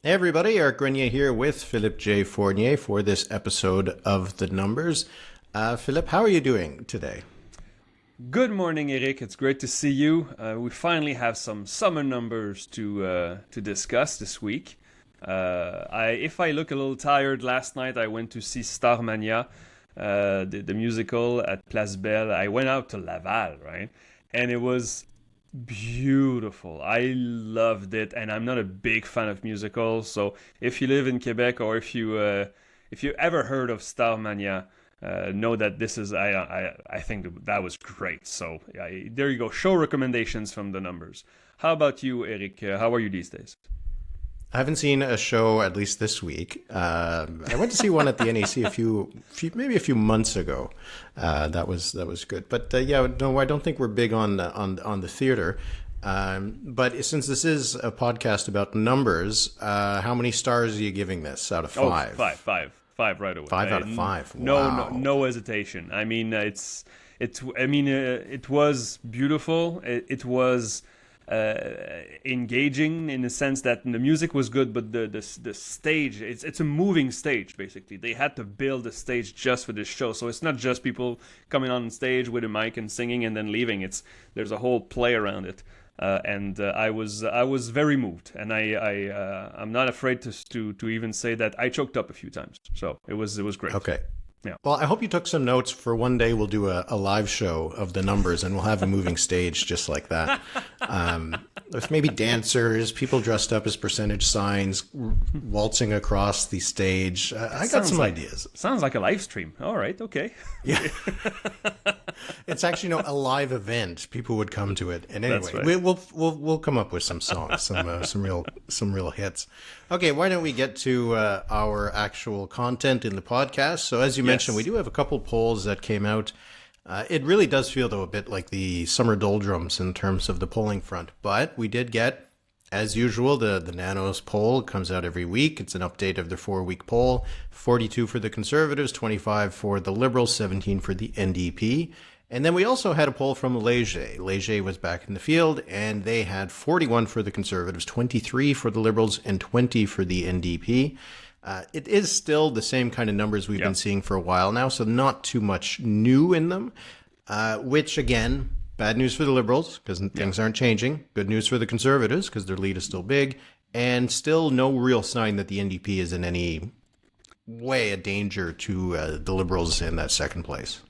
Hey everybody, Éric Grenier here with Philippe J. Fournier for this episode of The Numbers. Philippe, how are you doing today? Good morning, Éric. It's great to see you. We finally have some summer numbers to discuss this week. If I look a little tired, last night I went to see Starmania, the musical at Place Belle. I went out to Laval, right? And it was beautiful. I loved it, and I'm not a big fan of musicals. So if you live in Quebec or if you ever heard of Starmania, know that this is I think that was great. So there you go. Show recommendations from The Numbers. How about you, Éric? How are you these days? I haven't seen a show at least this week. I went to see one at the NAC maybe a few months ago. That was good. But no, I don't think we're big on the theater. But since this is a podcast about numbers, how many stars are you giving this out of 5? Oh, five right away. 5 out of 5. Wow. No hesitation. I mean, it was beautiful. It was engaging in the sense that the music was good, but the stage, it's a moving stage basically. They had to build a stage just for this show, so it's not just people coming on stage with a mic and singing and then leaving. There's a whole play around it, and I was very moved, and I'm not afraid to even say that I choked up a few times. So it was great. Okay. Yeah. Well, I hope you took some notes for one day. We'll do a live show of The Numbers, and we'll have a moving stage just like that. With maybe dancers, people dressed up as percentage signs, waltzing across the stage. I got some ideas. Sounds like a live stream. All right, okay. Yeah. It's actually a live event. People would come to it, and anyway, right. we'll come up with some songs, some real hits. Okay, why don't we get to our actual content in the podcast? So as you mentioned, we do have a couple polls that came out. It really does feel, though, a bit like the summer doldrums in terms of the polling front. But we did get, as usual, the Nanos poll. It comes out every week. It's an update of the 4-week poll. 42 for the Conservatives, 25 for the Liberals, 17 for the NDP. And then we also had a poll from Léger. Léger was back in the field, and they had 41 for the Conservatives, 23 for the Liberals, and 20 for the NDP. It is still the same kind of numbers we've been seeing for a while now, so not too much new in them, which, again, bad news for the Liberals, because things aren't changing. Good news for the Conservatives, because their lead is still big, and still no real sign that the NDP is in any way a danger to the Liberals in that second place.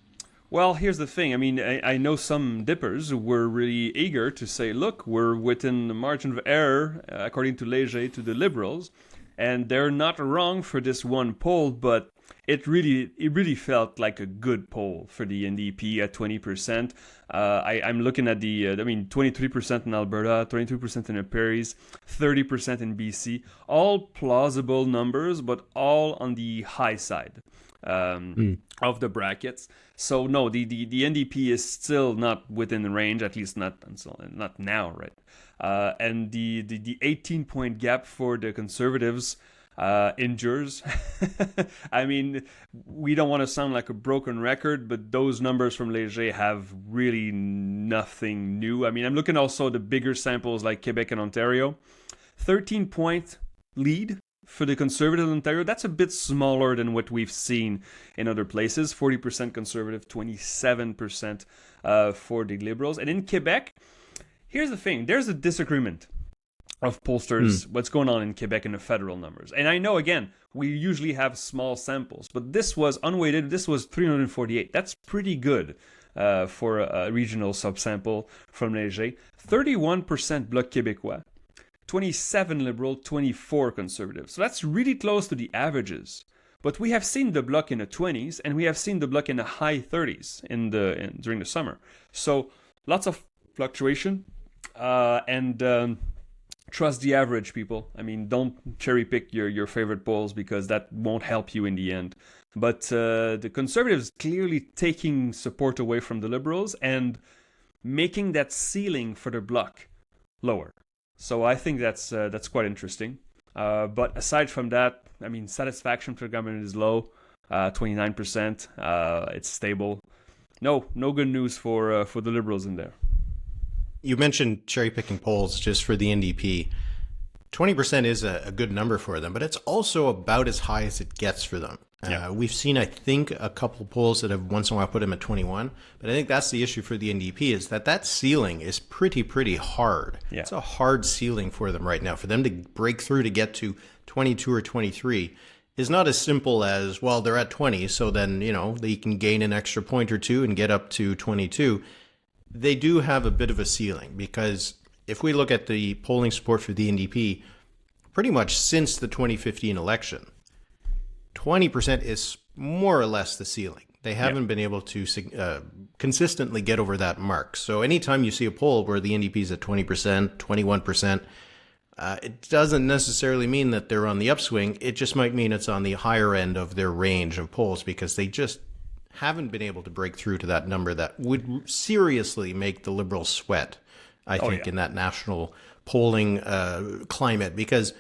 Well, here's the thing. I mean, I know some dippers were really eager to say, look, we're within the margin of error, according to Léger, to the Liberals. And they're not wrong for this one poll, but it really felt like a good poll for the NDP at 20%. I'm looking at 23% in Alberta, 22% in the Prairies, 30% in BC. All plausible numbers, but all on the high side of the brackets. So no, the NDP is still not within the range, at least not now, right? And the 18-point gap for the Conservatives endures. I mean, we don't want to sound like a broken record, but those numbers from Léger have really nothing new. I mean, I'm looking also at the bigger samples like Quebec and Ontario. 13-point lead for the Conservative Ontario. That's a bit smaller than what we've seen in other places. 40% Conservative, 27% for the Liberals. And in Quebec, here's the thing. There's a disagreement of pollsters, what's going on in Quebec in the federal numbers. And I know, again, we usually have small samples, but this was unweighted. This was 348. That's pretty good for a regional subsample from Léger. 31% Bloc Québécois. 27 Liberal, 24 Conservative. So that's really close to the averages. But we have seen the Bloc in the 20s, and we have seen the Bloc in the high 30s during the summer. So lots of fluctuation, and trust the average, people. I mean, don't cherry pick your favorite polls, because that won't help you in the end. But the Conservatives clearly taking support away from the Liberals and making that ceiling for the Bloc lower. So I think that's quite interesting. But aside from that, I mean, satisfaction for the government is low, 29%. It's stable. No good news for the Liberals in there. You mentioned cherry picking polls just for the NDP. 20% is a good number for them, but it's also about as high as it gets for them. We've seen, I think, a couple polls that have once in a while put them at 21, but I think that's the issue for the NDP is that ceiling is pretty hard. Yeah. It's a hard ceiling for them right now. For them to break through to get to 22 or 23 is not as simple as, well, they're at 20, so then, they can gain an extra point or two and get up to 22. They do have a bit of a ceiling because if we look at the polling support for the NDP, pretty much since the 2015 election, 20% is more or less the ceiling. They haven't been able to consistently get over that mark. So anytime you see a poll where the NDP is at 20%, 21%, it doesn't necessarily mean that they're on the upswing. It just might mean it's on the higher end of their range of polls because they just haven't been able to break through to that number that would seriously make the Liberals sweat, I think, in that national polling climate. Because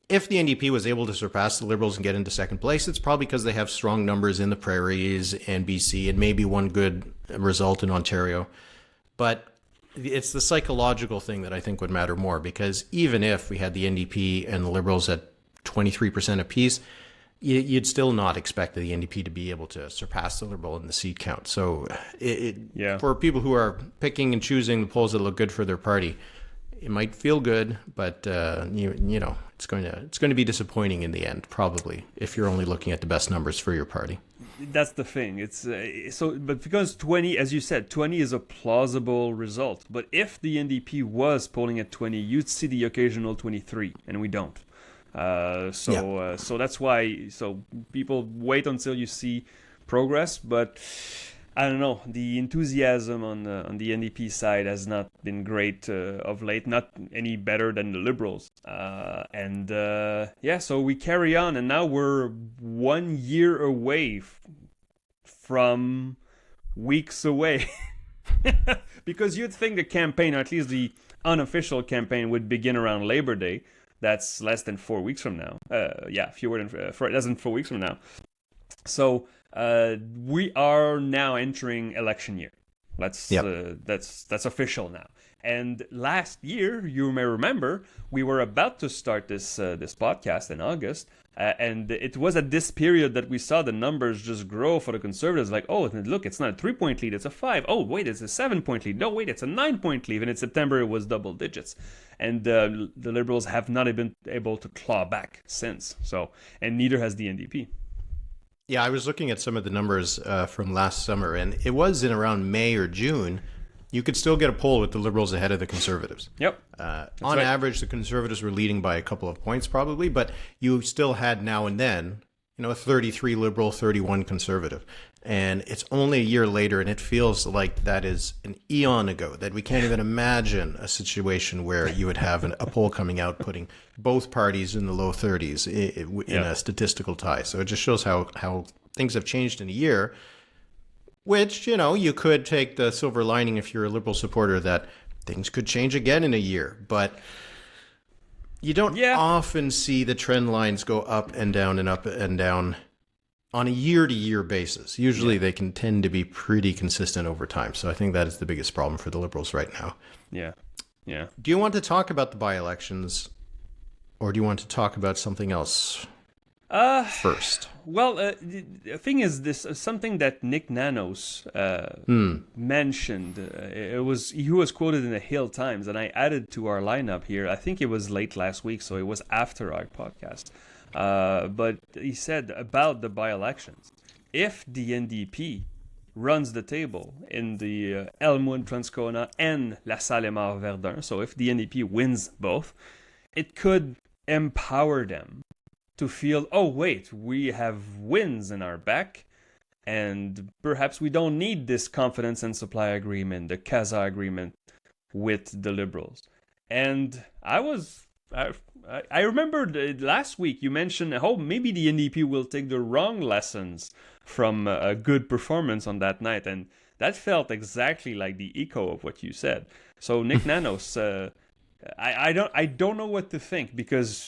if the NDP was able to surpass the Liberals and get into second place, it's probably because they have strong numbers in the Prairies and BC and maybe one good result in Ontario. But it's the psychological thing that I think would matter more, because even if we had the NDP and the Liberals at 23% apiece, you'd still not expect the NDP to be able to surpass the Liberal in the seat count. So for people who are picking and choosing the polls that look good for their party, it might feel good, but it's going to be disappointing in the end, probably, if you're only looking at the best numbers for your party. That's the thing. It's but because 20, as you said, 20 is a plausible result. But if the NDP was polling at 20, you'd see the occasional 23, and we don't. So that's why. So people wait until you see progress, but I don't know. The enthusiasm on the NDP side has not been great of late. Not any better than the Liberals. So we carry on, and now we're 1 year away from weeks away. Because you'd think the campaign, or at least the unofficial campaign, would begin around Labor Day. That's less than 4 weeks from now. Less than 4 weeks from now. So we are now entering election year. That's official now. And last year, you may remember, we were about to start this podcast in August, and it was at this period that we saw the numbers just grow for the Conservatives. Like, oh, look, it's not a 3-point lead, it's a 5. Oh, wait, it's a 7-point lead. No, wait, it's a 9-point lead. And in September, it was double digits. And the Liberals have not been able to claw back since. So, and neither has the NDP. Yeah, I was looking at some of the numbers from last summer, and it was in around May or June. You could still get a poll with the Liberals ahead of the Conservatives. Yep. On average, the Conservatives were leading by a couple of points probably, but you still had now and then, a 33 Liberal, 31 Conservative. And it's only a year later, and it feels like that is an eon ago, that we can't even imagine a situation where you would have a poll coming out putting both parties in the low 30s in a statistical tie. So it just shows how things have changed in a year. Which, you could take the silver lining if you're a Liberal supporter that things could change again in a year. But you don't often see the trend lines go up and down and up and down on a year-to-year basis. Usually they can tend to be pretty consistent over time. So I think that is the biggest problem for the Liberals right now. Yeah. Do you want to talk about the by-elections, or do you want to talk about something else first? Well, the thing is, this something that Nick Nanos mentioned. He was quoted in the Hill Times, and I added to our lineup here. I think it was late last week, so it was after our podcast. But he said about the by-elections, if the NDP runs the table in the Elmwood, Transcona and LaSalle, Émard, Verdun, so if the NDP wins both, it could empower them to feel, oh, wait, we have wins in our back, and perhaps we don't need this confidence and supply agreement, the CASA agreement with the Liberals. And I remember last week you mentioned, oh, maybe the NDP will take the wrong lessons from a good performance on that night, and that felt exactly like the echo of what you said. So Nick Nanos, I don't know what to think, because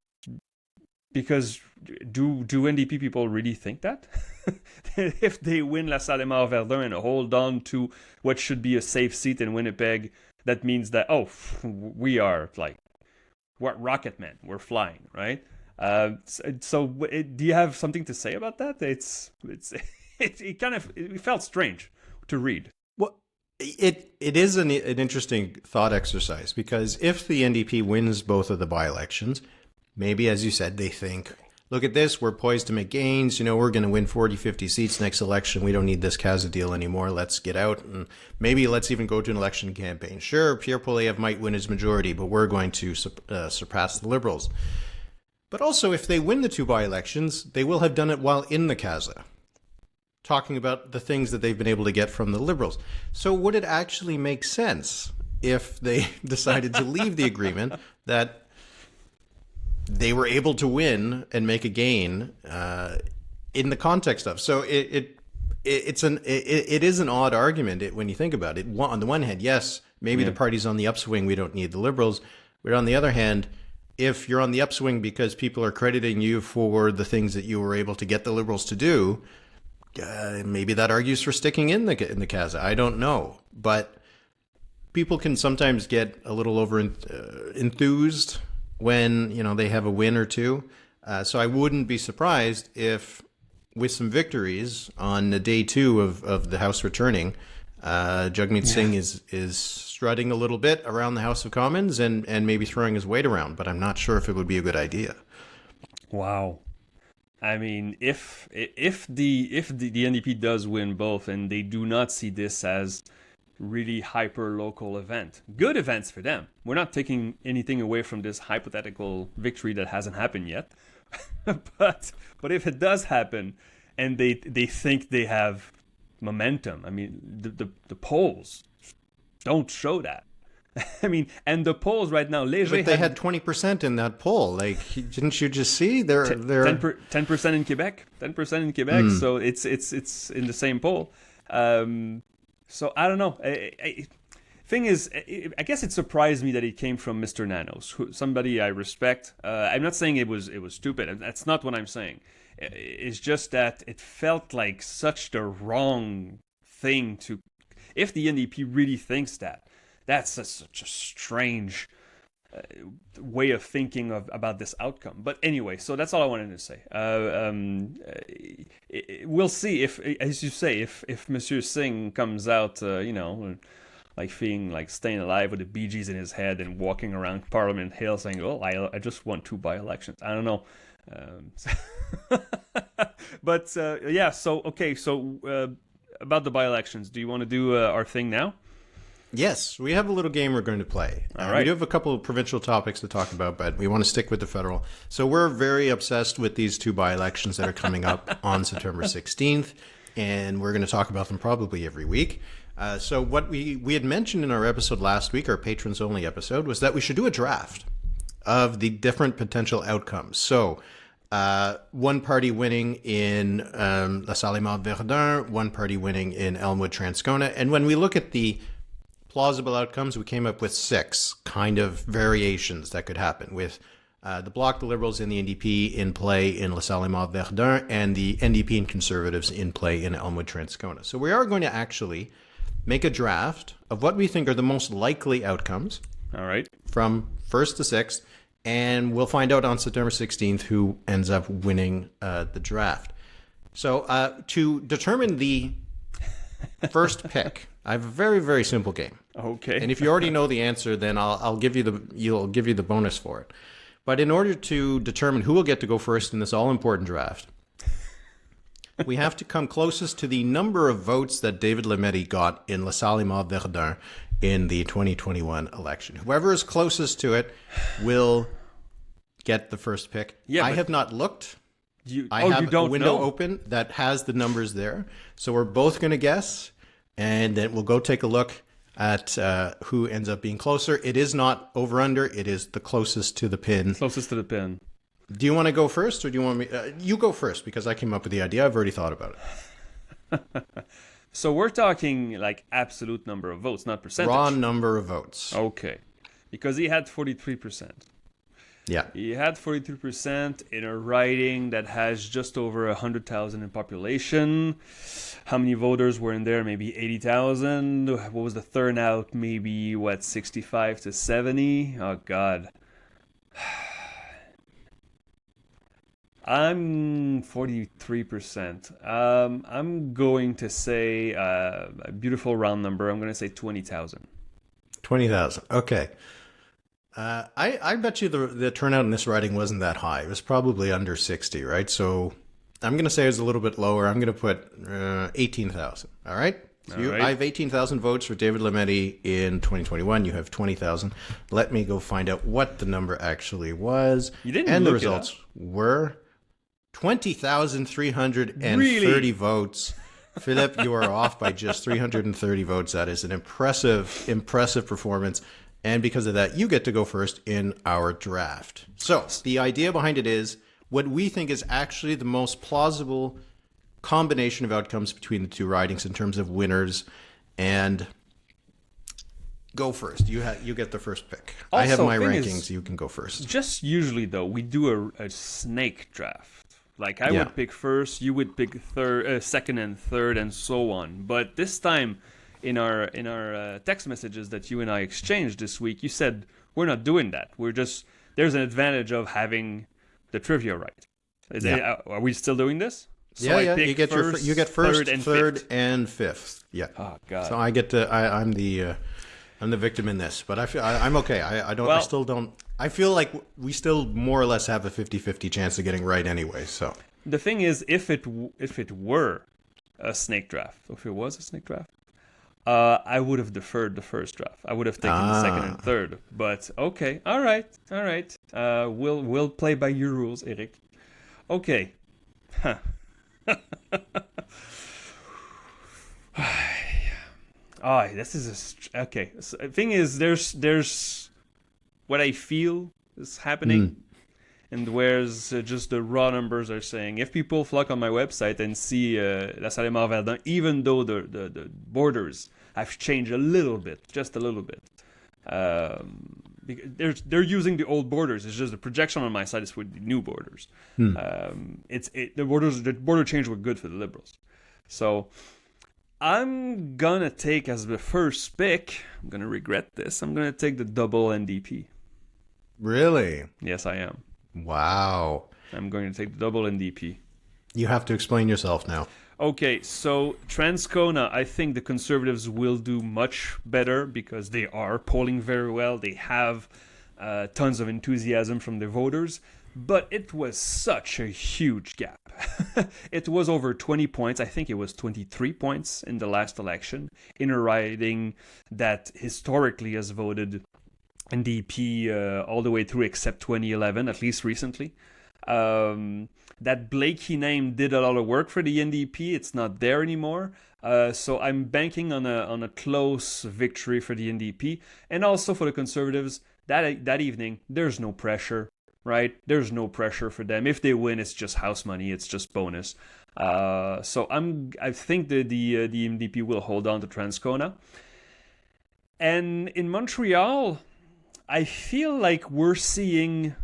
do NDP people really think that? If they win LaSalle, Émard, Verdun and hold on to what should be a safe seat in Winnipeg, that means that, we are what rocket men were flying, right? Do you have something to say about that? It felt strange to read. Well, it is an interesting thought exercise, because if the NDP wins both of the by-elections, maybe, as you said, they think, look at this, we're poised to make gains, we're going to win 40, 50 seats next election, we don't need this CASA deal anymore, let's get out, and maybe let's even go to an election campaign. Sure, Pierre Poilievre might win his majority, but we're going to surpass the Liberals. But also, if they win the two by-elections, they will have done it while in the CASA, talking about the things that they've been able to get from the Liberals. So would it actually make sense if they decided to leave the agreement that they were able to win and make a gain in the context of? So it is an odd argument when you think about it. On the one hand, yes, maybe the party's on the upswing, we don't need the Liberals. But on the other hand, if you're on the upswing because people are crediting you for the things that you were able to get the Liberals to do, maybe that argues for sticking in the CASA. I don't know. But people can sometimes get a little enthused when they have a win or two. So I wouldn't be surprised if, with some victories on the day two of the House returning, Jagmeet Singh is strutting a little bit around the House of Commons and maybe throwing his weight around. But I'm not sure if it would be a good idea. Wow. I mean, if the NDP does win both, and they do not see this as really hyper local event, good events for them. We're not taking anything away from this hypothetical victory that hasn't happened yet. but if it does happen, and they think they have momentum, I mean, the polls don't show that. I mean, and the polls right now, but they had 20% in that poll. Like, didn't you just see? They're 10% in Quebec, 10% in Quebec. So it's in the same poll. So I don't know. Thing is, I guess it surprised me that it came from Mr. Nanos, somebody I respect. I'm not saying it was stupid. That's not what I'm saying. It's just that it felt like such the wrong thing to. If the NDP really thinks that, that's such a strange way of thinking about this outcome. But anyway, so that's all I wanted to say. We'll see if, as you say, if Monsieur Singh comes out, like feeling like staying alive with the Bee Gees in his head and walking around Parliament Hill saying, "Oh, I just won 2 by-elections." I don't know. But yeah. So okay. So about the by-elections, do you want to do our thing now? Yes, we have a little game we're going to play. All right. We do have a couple of provincial topics to talk about, but we want to stick with the federal. So we're very obsessed with these 2 by-elections that are coming up on September 16th, and we're going to talk about them probably every week. So what we had mentioned in our episode last week, our patrons-only episode, was that we should do a draft of the different potential outcomes. So one party winning in LaSalle, Verdun, one party winning in Elmwood, Transcona. And when we look at the plausible outcomes, we came up with 6 kind of variations that could happen, with the Bloc, the Liberals, and the NDP in play in LaSalle, Verdun, and the NDP and Conservatives in play in Elmwood, Transcona. So we are going to actually make a draft of what we think are the most likely outcomes. All right. From 1st to 6th, and we'll find out on September 16th who ends up winning the draft. So to determine the first pick, I have a very, very simple game. Okay. And if you already know the answer, then you'll give you the bonus for it. But in order to determine who will get to go first in this all-important draft, we have to come closest to the number of votes that David Lametti got in LaSalle Verdun in the 2021 election. Whoever is closest to it will get the first pick. Yeah, I have not looked. I have a window open that has the numbers there. So we're both going to guess, and then we'll go take a look at who ends up being closer. It is not over-under. It is the closest to the pin. Closest to the pin. Do you want to go first, or do you want me? You go first, because I came up with the idea. I've already thought about it. So we're talking like absolute number of votes, not percentage. Raw number of votes. Okay. Because he had 43%. Yeah. He had 43% in a riding that has just over 100,000 in population. How many voters were in there? Maybe 80,000. What was the turnout? Maybe, 65 to 70? Oh, God. I'm 43%. I'm going to say a beautiful round number. I'm going to say 20,000. 20,000. Okay. I bet you the turnout in this riding wasn't that high. It was probably under 60, right? So I'm going to say it was a little bit lower. I'm going to put 18,000. All right? So I have 18,000 votes for David Lametti in 2021. You have 20,000. Let me go find out what the number actually was. You didn't and look the results were 20,330 Really? votes. Philippe, you are off by just 330 votes. That is an impressive performance. And because of that, you get to go first in our draft. So the idea behind it is what we think is actually the most plausible combination of outcomes between the two ridings in terms of winners. And go first. You get the first pick. Also, I have my thing rankings. is, You can go first. Just usually, though, we do a snake draft. Like I Yeah. would pick first, you would pick second and third, and so on. But this time, in our text messages that you and I exchanged this week, you said we're not doing that. There's an advantage of having the trivia right. Are we still doing this? So I pick You get first, third, fifth. and fifth. Yeah. Oh God. So I get to. I'm the victim in this, but I'm okay. I don't. I still don't. I feel like we still more or less have a 50-50 chance of getting right anyway. So the thing is, if it were a snake draft, if it was a snake draft, I would have deferred the first draft. I would have taken the second and third. But okay, all right. We'll play by your rules, Éric. Okay. This is okay. So, the thing is, there's what I feel is happening, and whereas just the raw numbers are saying, if people flock on my website and see LaSalle Émard Verdun, even though the borders have changed a little bit, just a little bit, they're using the old borders. It's just the projection on my side is with the new borders. The border change were good for the Liberals, so. I'm gonna take as the first pick, I'm gonna regret this, I'm gonna take the double NDP. really, Yes, I am. wow. I'm going to take the double NDP. You have to explain yourself now. Okay, so Transcona, I think the Conservatives will do much better because they are polling very well. They have tons of enthusiasm from their voters. But it was such a huge gap. It was over 20 points. I think it was 23 points in the last election in a riding that historically has voted NDP all the way through except 2011, at least recently. That Blakey name did a lot of work for the NDP. It's not there anymore. So I'm banking on a close victory for the NDP. And also for the Conservatives, that evening, there's no pressure. Right? There's no pressure for them. If they win, it's just house money. It's just bonus. So I think the MDP will hold on to Transcona. And in Montreal, I feel like we're seeing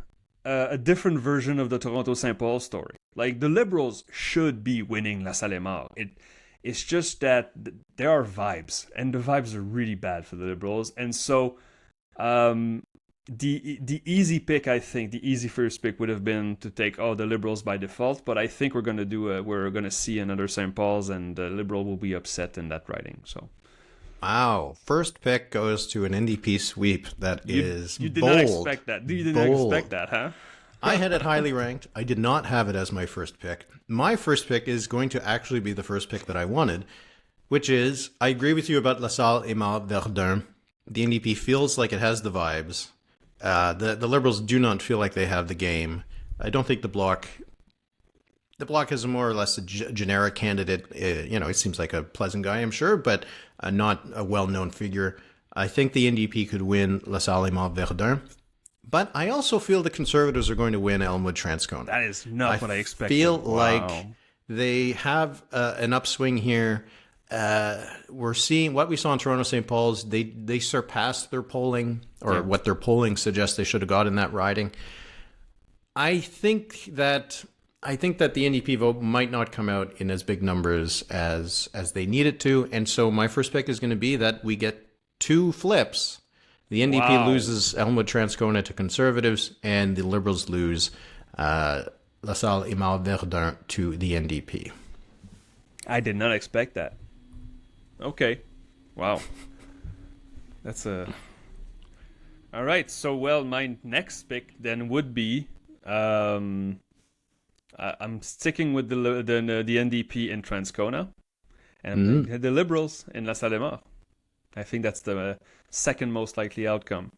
a different version of the Toronto-Saint Paul story. Like the Liberals should be winning LaSalle Émard. It's just that there are vibes, and the vibes are really bad for the Liberals. And so. The easy pick, I think, the easy first pick would have been to take the Liberals by default, but I think we're gonna see another St. Paul's, and the Liberal will be upset in that riding. So, wow, first pick goes to an NDP sweep. That is you did bold. not expect that. You did not expect that, huh? I had it highly ranked. I did not have it as my first pick. My first pick is going to actually be the first pick that I wanted, which is I agree with you about LaSalle Émard Verdun. The NDP feels like it has the vibes. The Liberals do not feel like they have the game. I don't think the Bloc is more or less a generic candidate. He seems like a pleasant guy, I'm sure, but not a well-known figure. I think the NDP could win LaSalle Émard Verdun, but I also feel the Conservatives are going to win Elmwood Transcona. That is not what I expected. I feel like they have an upswing here. We're seeing what we saw in Toronto St. Paul's. They surpassed their polling, or what their polling suggests they should have got in that riding. I think that the NDP vote might not come out in as big numbers as they need it to, and so my first pick is going to be that we get two flips, The NDP Wow. loses Elmwood Transcona to Conservatives, and the Liberals lose LaSalle, Émard, Verdun to the NDP. I did not expect that. Okay. Wow. That's a... All right. So, well, my next pick then would be... I'm sticking with the NDP in Transcona and the Liberals in LaSalle. I think that's the second most likely outcome.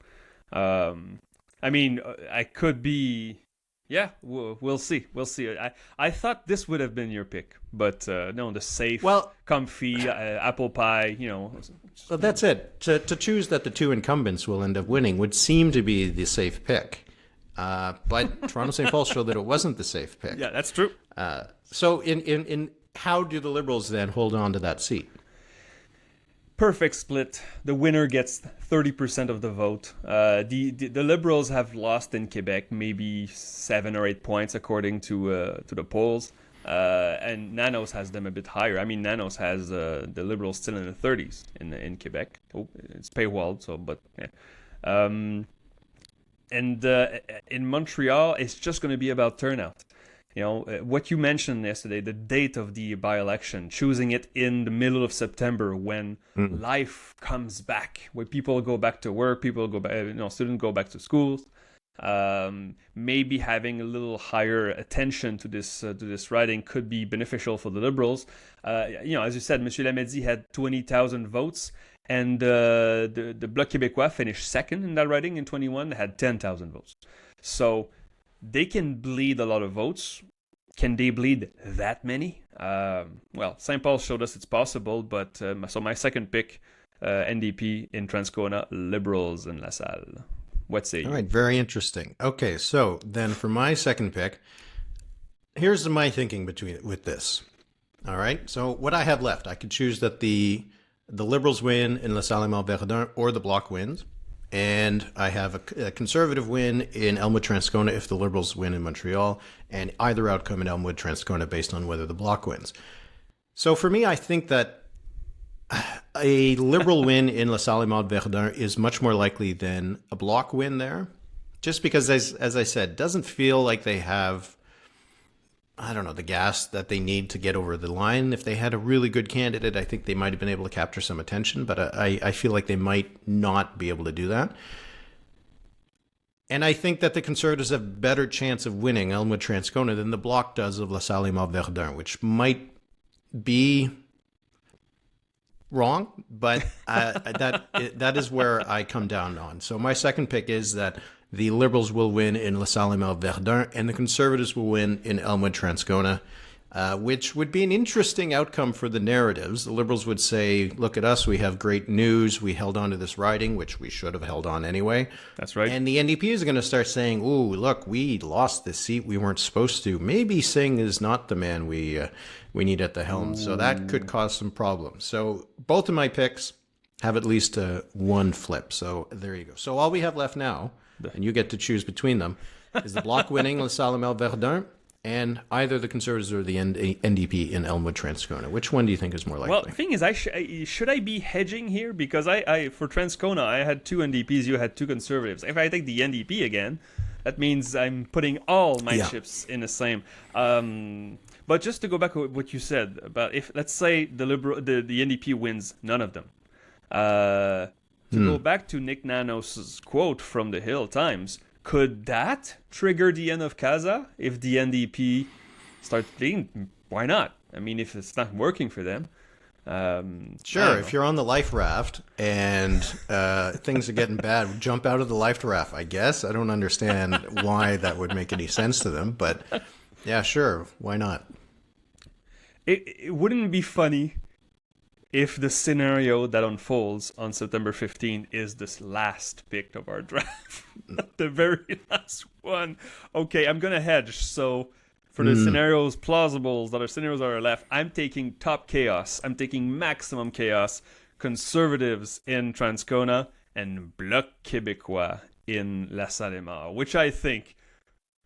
I mean, I could be... Yeah, we'll see. We'll see. I thought this would have been your pick, but no, the safe, comfy, apple pie, Well, that's it. To choose that the two incumbents will end up winning would seem to be the safe pick. But Toronto St. Paul showed that it wasn't the safe pick. Yeah, that's true. So in how do the Liberals then hold on to that seat? Perfect split. The winner gets 30% of the vote. The Liberals have lost in Quebec maybe 7 or 8 points according to the polls, and Nanos has them a bit higher. I mean, Nanos has the Liberals still in the 30s in Quebec. Oh, it's paywalled, so but yeah. And in Montreal, it's just going to be about turnout. What you mentioned yesterday, the date of the by-election, choosing it in the middle of September when life comes back, where people go back to work, people go back, students go back to schools. Maybe having a little higher attention to this riding could be beneficial for the Liberals. As you said, Monsieur Lametti had 20,000 votes, and the Bloc Québécois finished second in that riding in 21. They had 10,000 votes. So they can bleed a lot of votes. Can they bleed that many? Well, St. Paul showed us it's possible, but so my second pick, NDP in Transcona, Liberals in LaSalle. What say you? All right, very interesting. Okay, so then for my second pick, here's my thinking with this. All right, so what I have left, I could choose that the Liberals win in LaSalle, Verdun, or the Bloc wins. And I have a Conservative win in Elmwood Transcona if the Liberals win in Montreal, and either outcome in Elmwood Transcona based on whether the Bloc wins. So for me, I think that a Liberal win in LaSalle Verdun is much more likely than a Bloc win there, just because, as I said, doesn't feel like they have, I don't know, the gas that they need to get over the line. If they had a really good candidate, I think they might have been able to capture some attention, but I feel like they might not be able to do that. And I think that the Conservatives have a better chance of winning Elmwood Transcona than the Bloc does of LaSalle Verdun, which might be wrong, but that is where I come down on. So my second pick is that the Liberals will win in LaSalle Verdun, and the Conservatives will win in Elmwood Transcona, which would be an interesting outcome for the narratives. The Liberals would say, look at us, we have great news, we held on to this riding, which we should have held on anyway. That's right. And the NDP is going to start saying, ooh, look, we lost this seat, we weren't supposed to. Maybe Singh is not the man we need at the helm. Ooh. So that could cause some problems. So both of my picks have at least one flip. So there you go. So all we have left now, and you get to choose between them, is the Bloc winning LaSalle Verdun, and either the Conservatives or the NDP in Elmwood Transcona. Which one do you think is more likely? Well, the thing is, should I be hedging here? Because I for Transcona, I had 2 NDPs, you had 2 Conservatives. If I take the NDP again, that means I'm putting all my chips in the same. But just to go back to what you said about if, let's say, the NDP wins none of them. To go back to Nick Nanos' quote from the Hill Times, could that trigger the end of Casa if the NDP starts being? Why not? I mean, if it's not working for them. Sure, if you're on the life raft and things are getting bad, jump out of the life raft, I guess. I don't understand why that would make any sense to them, but yeah, sure, why not? It wouldn't be funny if the scenario that unfolds on September 15 is this last pick of our draft, the very last one. Okay, I'm going to hedge. So for the scenarios plausible, that are scenarios that are left, I'm taking top chaos. I'm taking maximum chaos. Conservatives in Transcona and Bloc Québécois in LaSalle, which I think,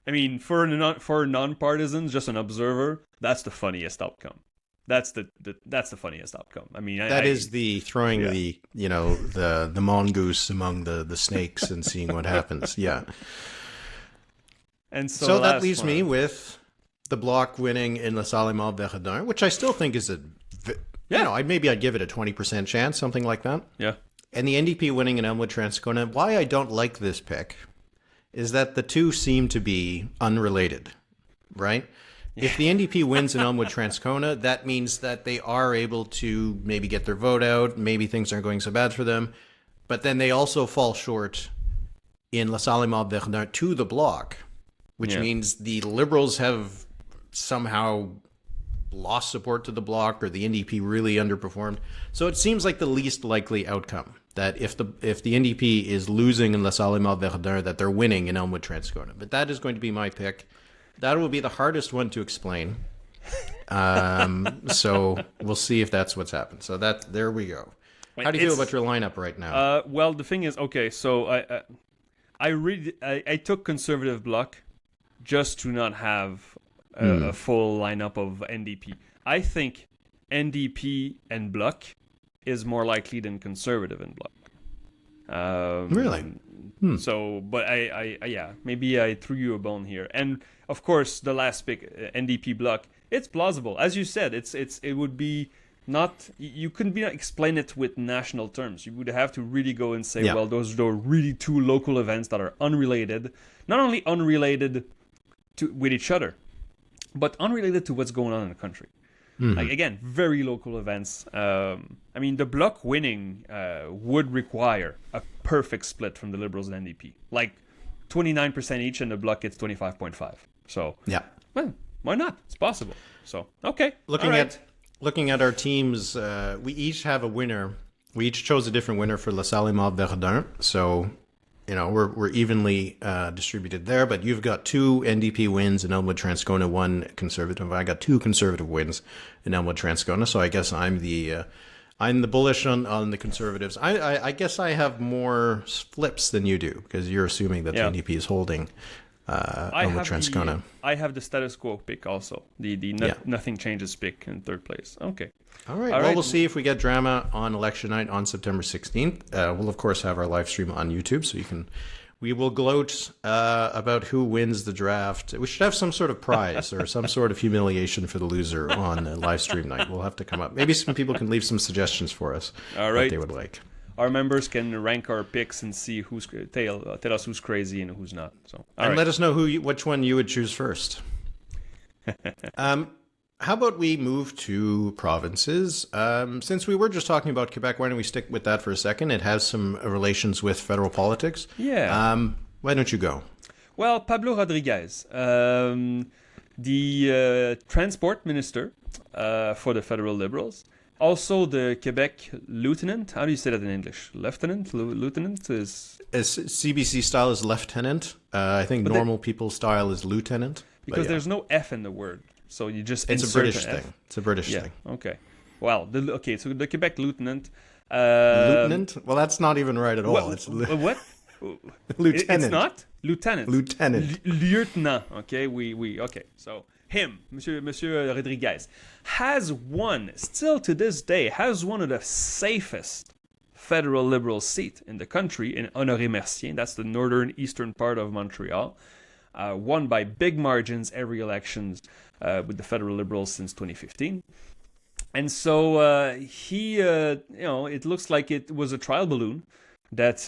I mean, for non-partisans, just an observer, that's the funniest outcome. That's the funniest outcome. I mean, that is the throwing the mongoose among the snakes and seeing what happens. Yeah. And so that leaves me with the bloc winning in LaSalle, Émard, Verdun, which I still think is I'd give it a 20% chance, something like that. Yeah. And the NDP winning in Elmwood, Transcona. Why I don't like this pick is that the two seem to be unrelated, right? Yeah. If the NDP wins in Elmwood, Transcona, that means that they are able to maybe get their vote out. Maybe things aren't going so bad for them. But then they also fall short in LaSalle, Émard, Verdun to the bloc, which means the Liberals have somehow lost support to the bloc, or the NDP really underperformed. So it seems like the least likely outcome, that if the NDP is losing in LaSalle, Émard, Verdun, that they're winning in Elmwood, Transcona. But that is going to be my pick. That will be the hardest one to explain. So we'll see if that's what's happened. So there we go. How do you feel about your lineup right now? Well, the thing is, okay, so I took conservative bloc just to not have a full lineup of NDP. I think NDP and bloc is more likely than conservative and bloc. Really? So, but maybe I threw you a bone here. And of course, the last pick, NDP bloc, it's plausible. As you said, it would be not, you couldn't explain it with national terms. You would have to really go and say, well, those are really two local events that are unrelated. Not only unrelated with each other, but unrelated to what's going on in the country. Like, again, very local events. I mean, the bloc winning would require a perfect split from the Liberals and NDP. Like 29% each, and the bloc gets 25.5. So, well, why not? It's possible. So, okay. Looking at our teams, we each have a winner. We each chose a different winner for LaSalle, Émard, Verdun. So, we're evenly distributed there, but you've got 2 NDP wins in Elmwood, Transcona, 1 conservative. I got 2 conservative wins in Elmwood, Transcona, so I guess I'm the bullish on the conservatives. I guess I have more flips than you do, because you're assuming that the NDP is holding Elmwood, Transcona. I have the status quo pick also, the nothing changes pick in third place. Okay. All right. We'll see if we get drama on election night on September 16th. We'll, of course, have our live stream on YouTube, so we will gloat about who wins the draft. We should have some sort of prize or some sort of humiliation for the loser on the live stream night. We'll have to come up. Maybe some people can leave some suggestions for us. All right. What they would like. Our members can rank our picks and see tell us who's crazy and who's not. So, let us know which one you would choose first. How about we move to provinces? Since we were just talking about Quebec, why don't we stick with that for a second? It has some relations with federal politics. Yeah. Why don't you go? Well, Pablo Rodriguez, the transport minister for the federal Liberals, also the Quebec lieutenant. How do you say that in English? Lieutenant is... CBC style is lieutenant. I think normal people style is lieutenant. Because there's no F in the word. So you just it's a British thing. It's a British thing. Okay. Well, so the Quebec lieutenant. Lieutenant? Well, that's not even right at all. Well, it's what? Lieutenant. It's not lieutenant. Lieutenant. Lieutenant. Okay. We okay. So him, Monsieur Rodriguez, has still to this day, one of the safest federal Liberal seat in the country in Honoré-Mercier. That's the northern eastern part of Montreal. Won by big margins every elections with the federal Liberals since 2015. And so it looks like it was a trial balloon that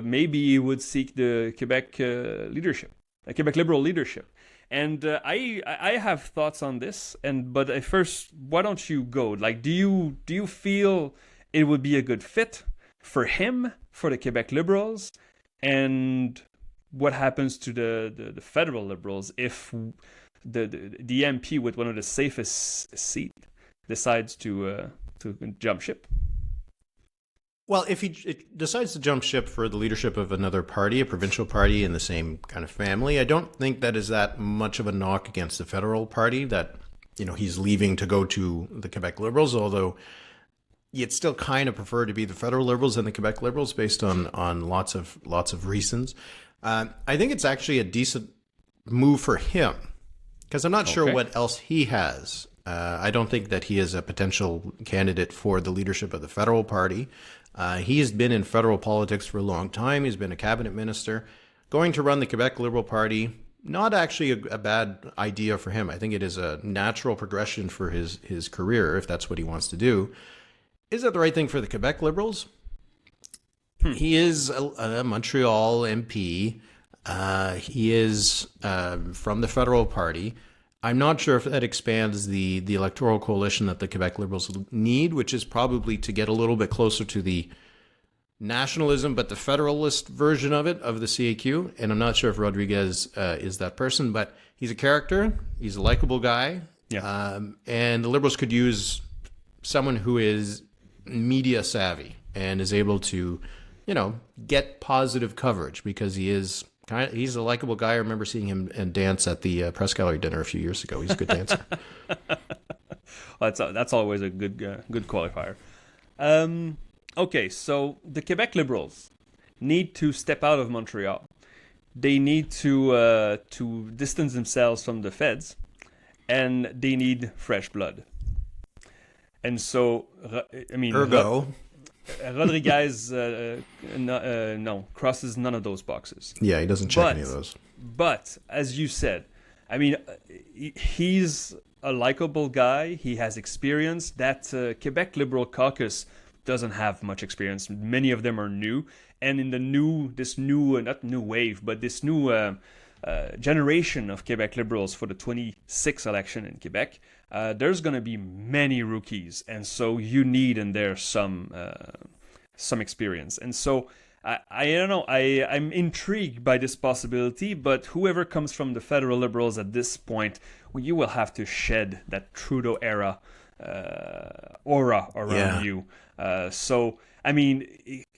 maybe he would seek the Quebec leadership, Quebec Liberal leadership. And I have thoughts on this. But first, why don't you go? Like, do you feel it would be a good fit for him, for the Quebec Liberals, and what happens to the federal Liberals if the MP with one of the safest seats decides to jump ship? Well, if he decides to jump ship for the leadership of another party, a provincial party in the same kind of family, I don't think that is that much of a knock against the federal party that, he's leaving to go to the Quebec Liberals, although you'd still kind of prefer to be the federal Liberals than the Quebec Liberals based on lots of reasons. I think it's actually a decent move for him because I'm not sure what else he has I don't think that he is a potential candidate for the leadership of the federal party. He has been in federal politics for a long time. He's been a cabinet minister. Going to run the Quebec Liberal Party, not actually a bad idea for him. I think it is a natural progression for his career, if that's what he wants to do. Is that the right thing for the Quebec Liberals? He is a Montreal MP. He is from the federal party. I'm not sure if that expands the electoral coalition that the Quebec Liberals need, which is probably to get a little bit closer to the nationalism, but the federalist version of it, of the CAQ. And I'm not sure if Rodriguez is that person, but he's a character. He's a likable guy. Yeah. And the Liberals could use someone who is media savvy and is able to, get positive coverage, because he's a likable guy. I remember seeing him dance at the press gallery dinner a few years ago. He's a good dancer. Well, that's always a good qualifier. Okay, so the Quebec Liberals need to step out of Montreal. They need to distance themselves from the feds, and they need fresh blood. And so, Ergo. Rodriguez crosses none of those boxes. Yeah, he doesn't check any of those. But as you said, he's a likable guy. He has experience. That Quebec Liberal caucus doesn't have much experience. Many of them are new, and in this new generation of Quebec Liberals for the 26 election in Quebec, there's going to be many rookies, and so you need in there some experience. And so I don't know. I'm intrigued by this possibility, but whoever comes from the federal Liberals at this point, you will have to shed that Trudeau era aura around you.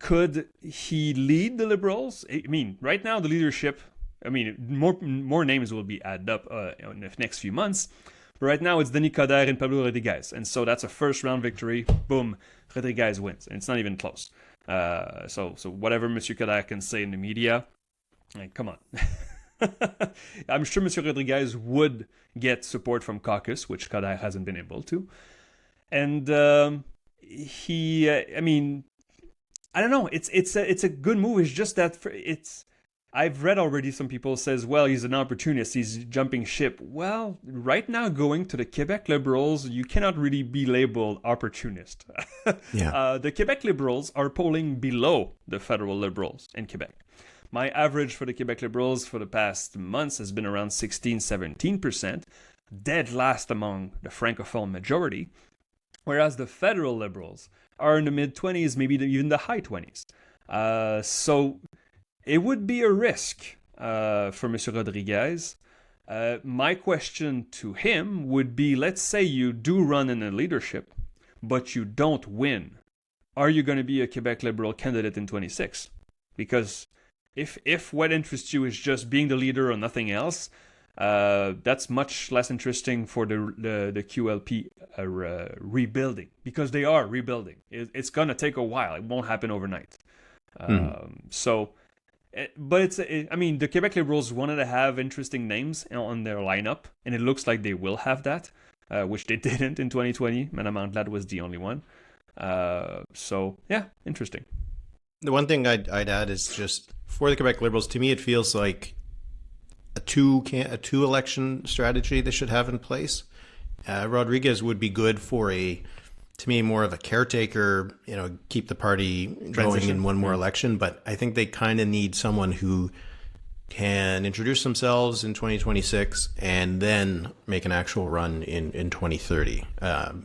Could he lead the Liberals? Right now the leadership. More names will be added up in the next few months. But right now, it's Denis Coderre and Pablo Rodriguez. And so that's a first-round victory. Boom, Rodriguez wins. And it's not even close. So whatever Monsieur Coderre can say in the media, come on. I'm sure Monsieur Rodriguez would get support from caucus, which Coderre hasn't been able to. And I don't know. It's a good move. It's just that I've read already some people says, well, he's an opportunist, he's jumping ship. Well, right now going to the Quebec Liberals, you cannot really be labeled opportunist. Yeah. The Quebec Liberals are polling below the federal Liberals in Quebec. My average for the Quebec Liberals for the past months has been around 16-17%, dead last among the Francophone majority, whereas the federal Liberals are in the mid-20s, maybe even the high 20s. So it would be a risk for Mr. Rodriguez. My question to him would be, let's say you do run in a leadership, but you don't win. Are you going to be a Quebec Liberal candidate in 26? Because if what interests you is just being the leader or nothing else, that's much less interesting for the QLP rebuilding, because they are rebuilding. It's going to take a while. It won't happen overnight. But the Quebec Liberals wanted to have interesting names on their lineup, and it looks like they will have that, which they didn't in 2020. Madame Anglade was the only one. Interesting. The one thing I'd add is just for the Quebec Liberals, to me, it feels like a two election strategy they should have in place. Rodriguez would be good for to me, more of a caretaker, keep the party going in one more election. But I think they kind of need someone who can introduce themselves in 2026 and then make an actual run in 2030.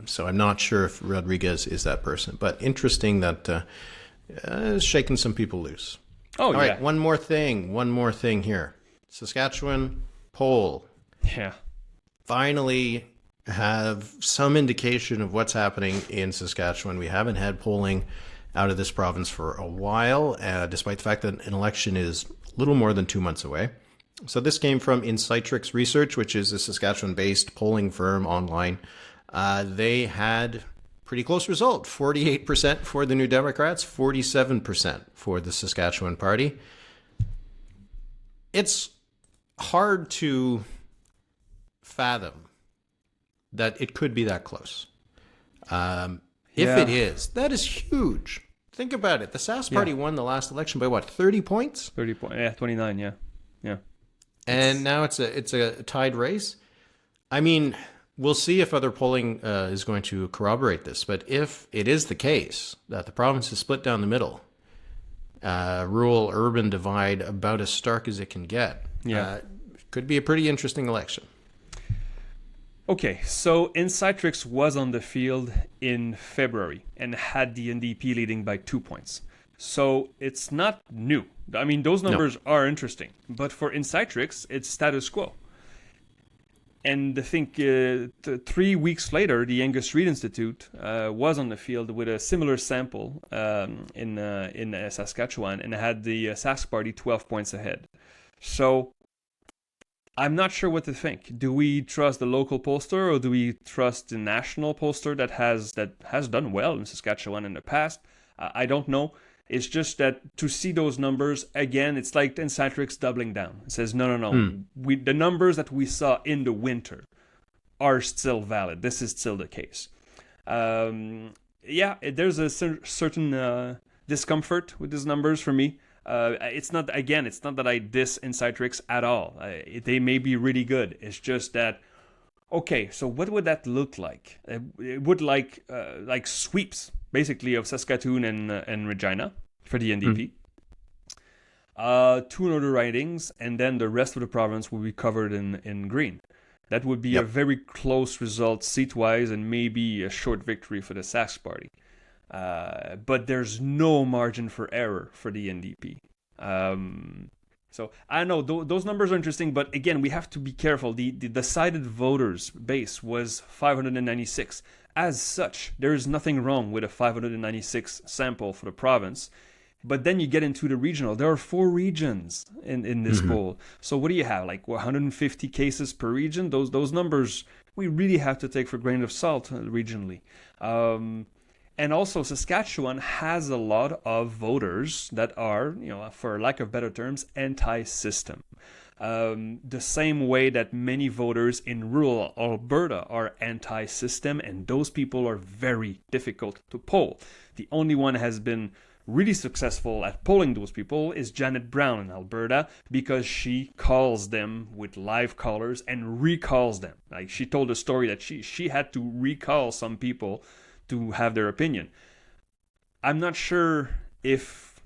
So I'm not sure if Rodriguez is that person. But interesting that shaking some people loose. Oh, all right, one more thing here. Saskatchewan poll. Yeah. Finally have some indication of what's happening in Saskatchewan. We haven't had polling out of this province for a while, despite the fact that an election is a little more than 2 months away. So this came from Insightrix Research, which is a Saskatchewan-based polling firm online. They had pretty close result, 48% for the New Democrats, 47% for the Saskatchewan Party. It's hard to fathom that it could be that close. If it is, that is huge. Think about it. The Sask Party won the last election by what, 30 points? 30 points. Yeah, 29. Yeah. And now it's a tied race. I mean, we'll see if other polling is going to corroborate this. But if it is the case that the province is split down the middle, rural-urban divide about as stark as it can get, could be a pretty interesting election. Okay, so Insightrix was on the field in February and had the NDP leading by 2 points. So it's not new. I mean, those numbers are interesting. But for Insightrix, it's status quo. And I think 3 weeks later, the Angus Reid Institute was on the field with a similar sample in Saskatchewan and had the Sask Party 12 points ahead. So I'm not sure what to think. Do we trust the local pollster or do we trust the national pollster that has done well in Saskatchewan in the past? I don't know. It's just that to see those numbers, again, it's like Insightrix doubling down. It says, no. The numbers that we saw in the winter are still valid. This is still the case. There's a certain discomfort with these numbers for me. It's not that I diss Insightrix at all. They may be really good. It's just that, okay, so what would that look like? It would like sweeps, basically, of Saskatoon and Regina for the NDP. 2 other ridings, and then the rest of the province will be covered in green. That would be a very close result seat-wise and maybe a short victory for the Sask Party. But there's no margin for error for the NDP. So I know those numbers are interesting, but again, we have to be careful. The decided voters base was 596. As such, there is nothing wrong with a 596 sample for the province. But then you get into the regional. There are 4 regions in this poll. So what do you have? Like 150 cases per region? Those numbers we really have to take for a grain of salt regionally. And also, Saskatchewan has a lot of voters that are, for lack of better terms, anti-system. The same way that many voters in rural Alberta are anti-system, and those people are very difficult to poll. The only one has been really successful at polling those people is Janet Brown in Alberta, because she calls them with live callers and recalls them. Like, she told a story that she had to recall some people to have their opinion. I'm not sure if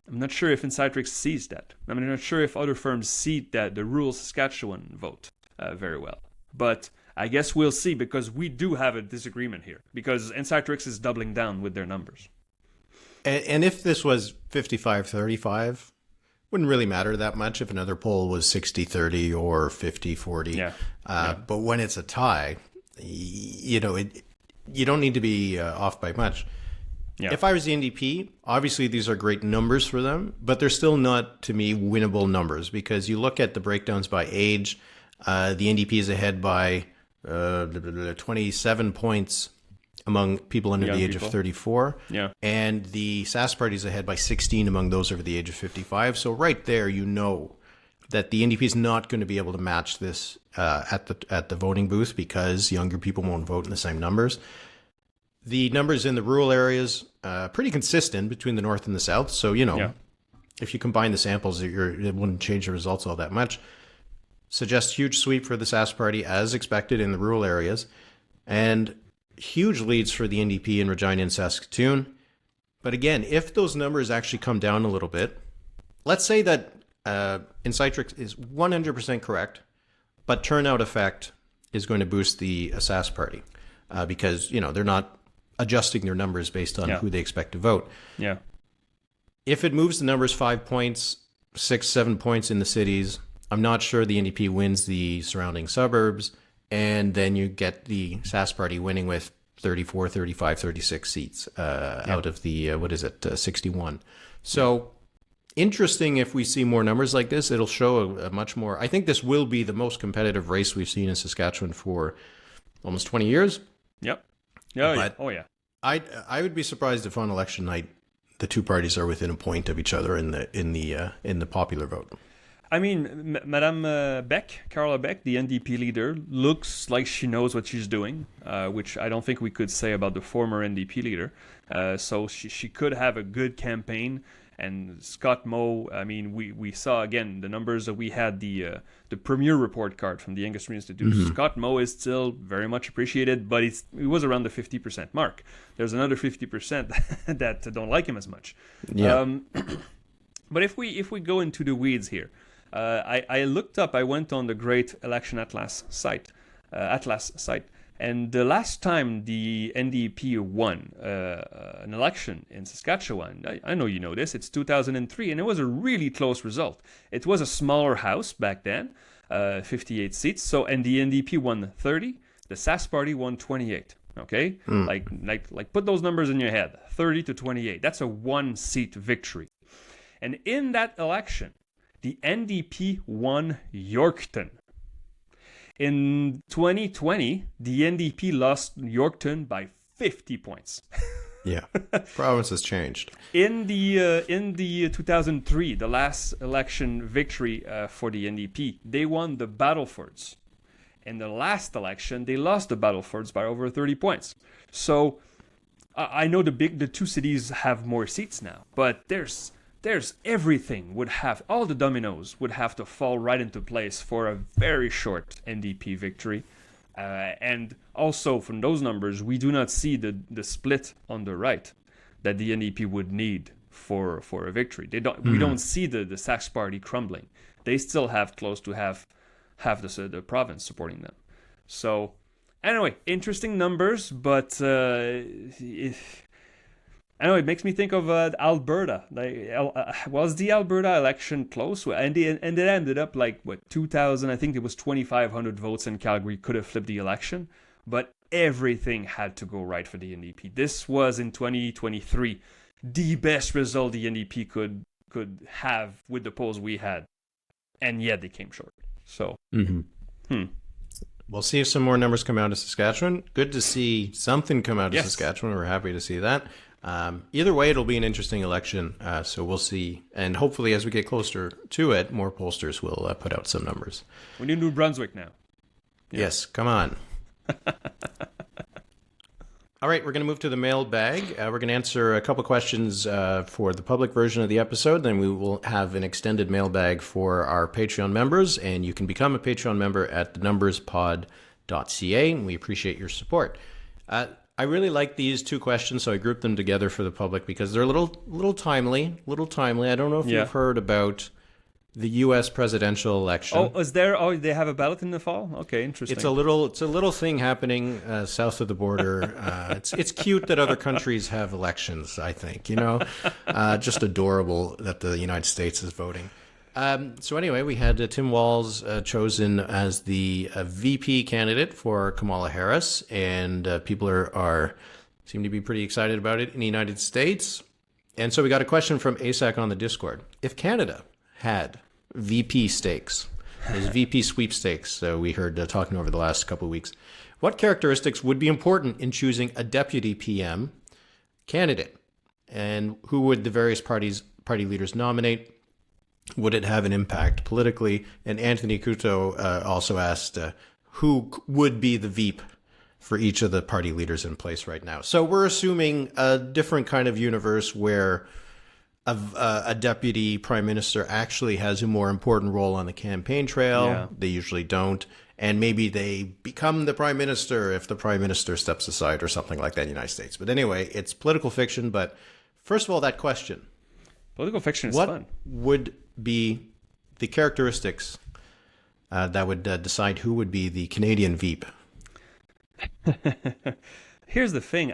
Insightrix sees that. I'm not sure if other firms see that the rural Saskatchewan vote very well. But I guess we'll see, because we do have a disagreement here, because Insightrix is doubling down with their numbers. And if this was 55-35, wouldn't really matter that much if another poll was 60-30 or 50-40. But when it's a tie, you don't need to be off by much. If I was the NDP, obviously these are great numbers for them, but they're still not, to me, winnable numbers, because you look at the breakdowns by age, the NDP is ahead by 27 points among people under the age of 34. And the Sask Party is ahead by 16 among those over the age of 55. So right there, you know that the NDP is not going to be able to match this at the voting booth, because younger people won't vote in the same numbers. The numbers in the rural areas pretty consistent between the north and the south. So, if you combine the samples, it wouldn't change the results all that much. Suggests huge sweep for the Sask Party, as expected in the rural areas. And huge leads for the NDP in Regina and Saskatoon. But again, if those numbers actually come down a little bit, let's say that Insightrix is 100% correct, but turnout effect is going to boost the Sask Party because, they're not adjusting their numbers based on who they expect to vote. If it moves the numbers 5 points, 6, 7 points in the cities, I'm not sure the NDP wins the surrounding suburbs. And then you get the Sask Party winning with 34, 35, 36 seats out of the, 61. So interesting if we see more numbers like this. It'll show a much more, I think this will be the most competitive race we've seen in Saskatchewan for almost 20 years. I would be surprised if on election night the two parties are within a point of each other in the popular vote. I mean, Madame Carla Beck, the NDP leader, looks like she knows what she's doing, which I don't think we could say about the former NDP leader. So she could have a good campaign. And Scott Moe, I mean, we saw again the numbers that we had the Premier report card from the Industry Institute. Mm-hmm. Scott Moe is still very much appreciated, but it was around the 50% mark. There's another 50% that don't like him as much. Yeah. But if we go into the weeds here, I looked up. I went on the Great Election Atlas site, and the last time the NDP won an election in Saskatchewan, I know you know this, it's 2003, and it was a really close result. It was a smaller house back then, 58 seats. So, and the NDP won 30, the Sask Party won 28. Okay, like put those numbers in your head: 30 to 28. That's a 1-seat victory. And in that election, the NDP won Yorkton. In 2020, the NDP lost Yorkton by 50 points. Yeah, province has changed. In the 2003, the last election victory for the NDP, they won the Battlefords. In the last election, they lost the Battlefords by over 30 points. So I know the two cities have more seats now, but there's everything all the dominoes would have to fall right into place for a very short NDP victory. And also from those numbers, we do not see the split on the right that the NDP would need for a victory. We don't see the Sask Party crumbling. They still have close to half the province supporting them. So anyway, interesting numbers, but I know it makes me think of Alberta. Was the Alberta election close? And it ended up 2,000. I think it was 2,500 votes in Calgary could have flipped the election, but everything had to go right for the NDP. This was in 2023 the best result the NDP could have with the polls we had, and yet they came short. So. We'll see if some more numbers come out of Saskatchewan. Good to see something come out of Saskatchewan. We're happy to see that. Either way, it'll be an interesting election, so we'll see. And hopefully, as we get closer to it, more pollsters will put out some numbers. We need New Brunswick now. Yeah. Yes, come on. All right, we're going to move to the mailbag. We're going to answer a couple questions for the public version of the episode. Then we will have an extended mailbag for our Patreon members, and you can become a Patreon member at thenumberspod.ca, and we appreciate your support. I really like these two questions, so I grouped them together for the public because they're a little timely. I don't know if you've heard about the U.S. presidential election. Oh, is there? Oh, they have a ballot in the fall. Okay, interesting. It's a little thing happening south of the border. It's cute that other countries have elections. I think just adorable that the United States is voting. So anyway, we had Tim Walz chosen as the VP candidate for Kamala Harris, and people seem to be pretty excited about it in the United States. And so we got a question from ASAC on the Discord. If Canada had VP stakes, those VP sweepstakes we heard talking over the last couple of weeks, what characteristics would be important in choosing a deputy PM candidate? And who would the various party leaders nominate? Would it have an impact politically? And Anthony Couto also asked who would be the VP for each of the party leaders in place right now. So we're assuming a different kind of universe where a deputy prime minister actually has a more important role on the campaign trail. Yeah. They usually don't. And maybe they become the prime minister if the prime minister steps aside or something like that in the United States. But anyway, it's political fiction. But first of all, that question. Political fiction is fun. What would be the characteristics that would decide who would be the Canadian VP? Here's the thing.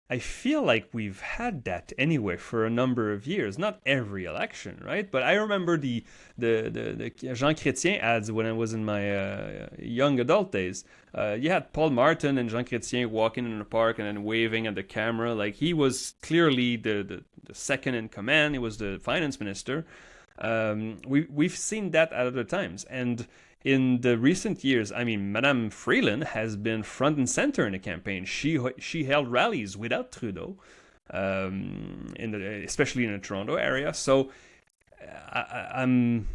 I feel like we've had that anyway for a number of years. Not every election, right? But I remember the Jean Chrétien ads when I was in my young adult days. You had Paul Martin and Jean Chrétien walking in the park and then waving at the camera. Like he was clearly the second in command. He was the finance minister. We've seen that at other times. And in the recent years, I mean, Madame Freeland has been front and center in the campaign. She held rallies without Trudeau, especially in the Toronto area. So I'm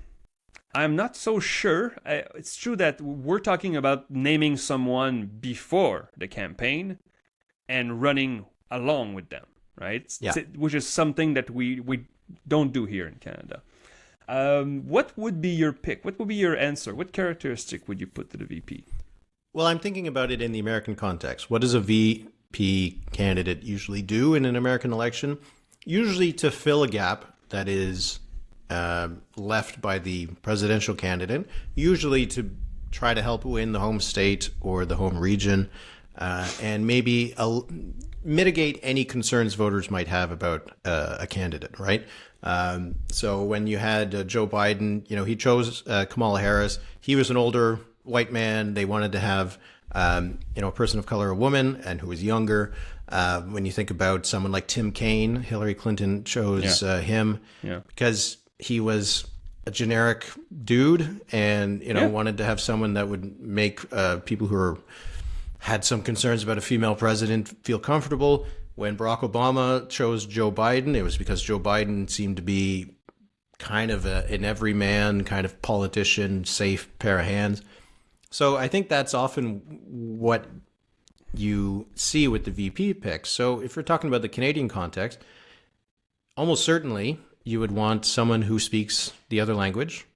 I'm not so sure. It's true that we're talking about naming someone before the campaign and running along with them, right? Yeah. Which is something that we don't do here in Canada. What would be your pick? What would be your answer? What characteristic would you put to the VP? Well, I'm thinking about it in the American context. What does a VP candidate usually do in an American election? Usually to fill a gap that is left by the presidential candidate, usually to try to help win the home state or the home region, and maybe mitigate any concerns voters might have about a candidate, right? So when you had Joe Biden, he chose Kamala Harris. He was an older white man. They wanted to have, a person of color, a woman, and who was younger. When you think about someone like Tim Kaine, Hillary Clinton chose him because he was a generic dude and, wanted to have someone that would make people who had some concerns about a female president feel comfortable. When Barack Obama chose Joe Biden, it was because Joe Biden seemed to be kind of an everyman, kind of politician, safe pair of hands. So I think that's often what you see with the VP picks. So if you're talking about the Canadian context, almost certainly you would want someone who speaks the other language.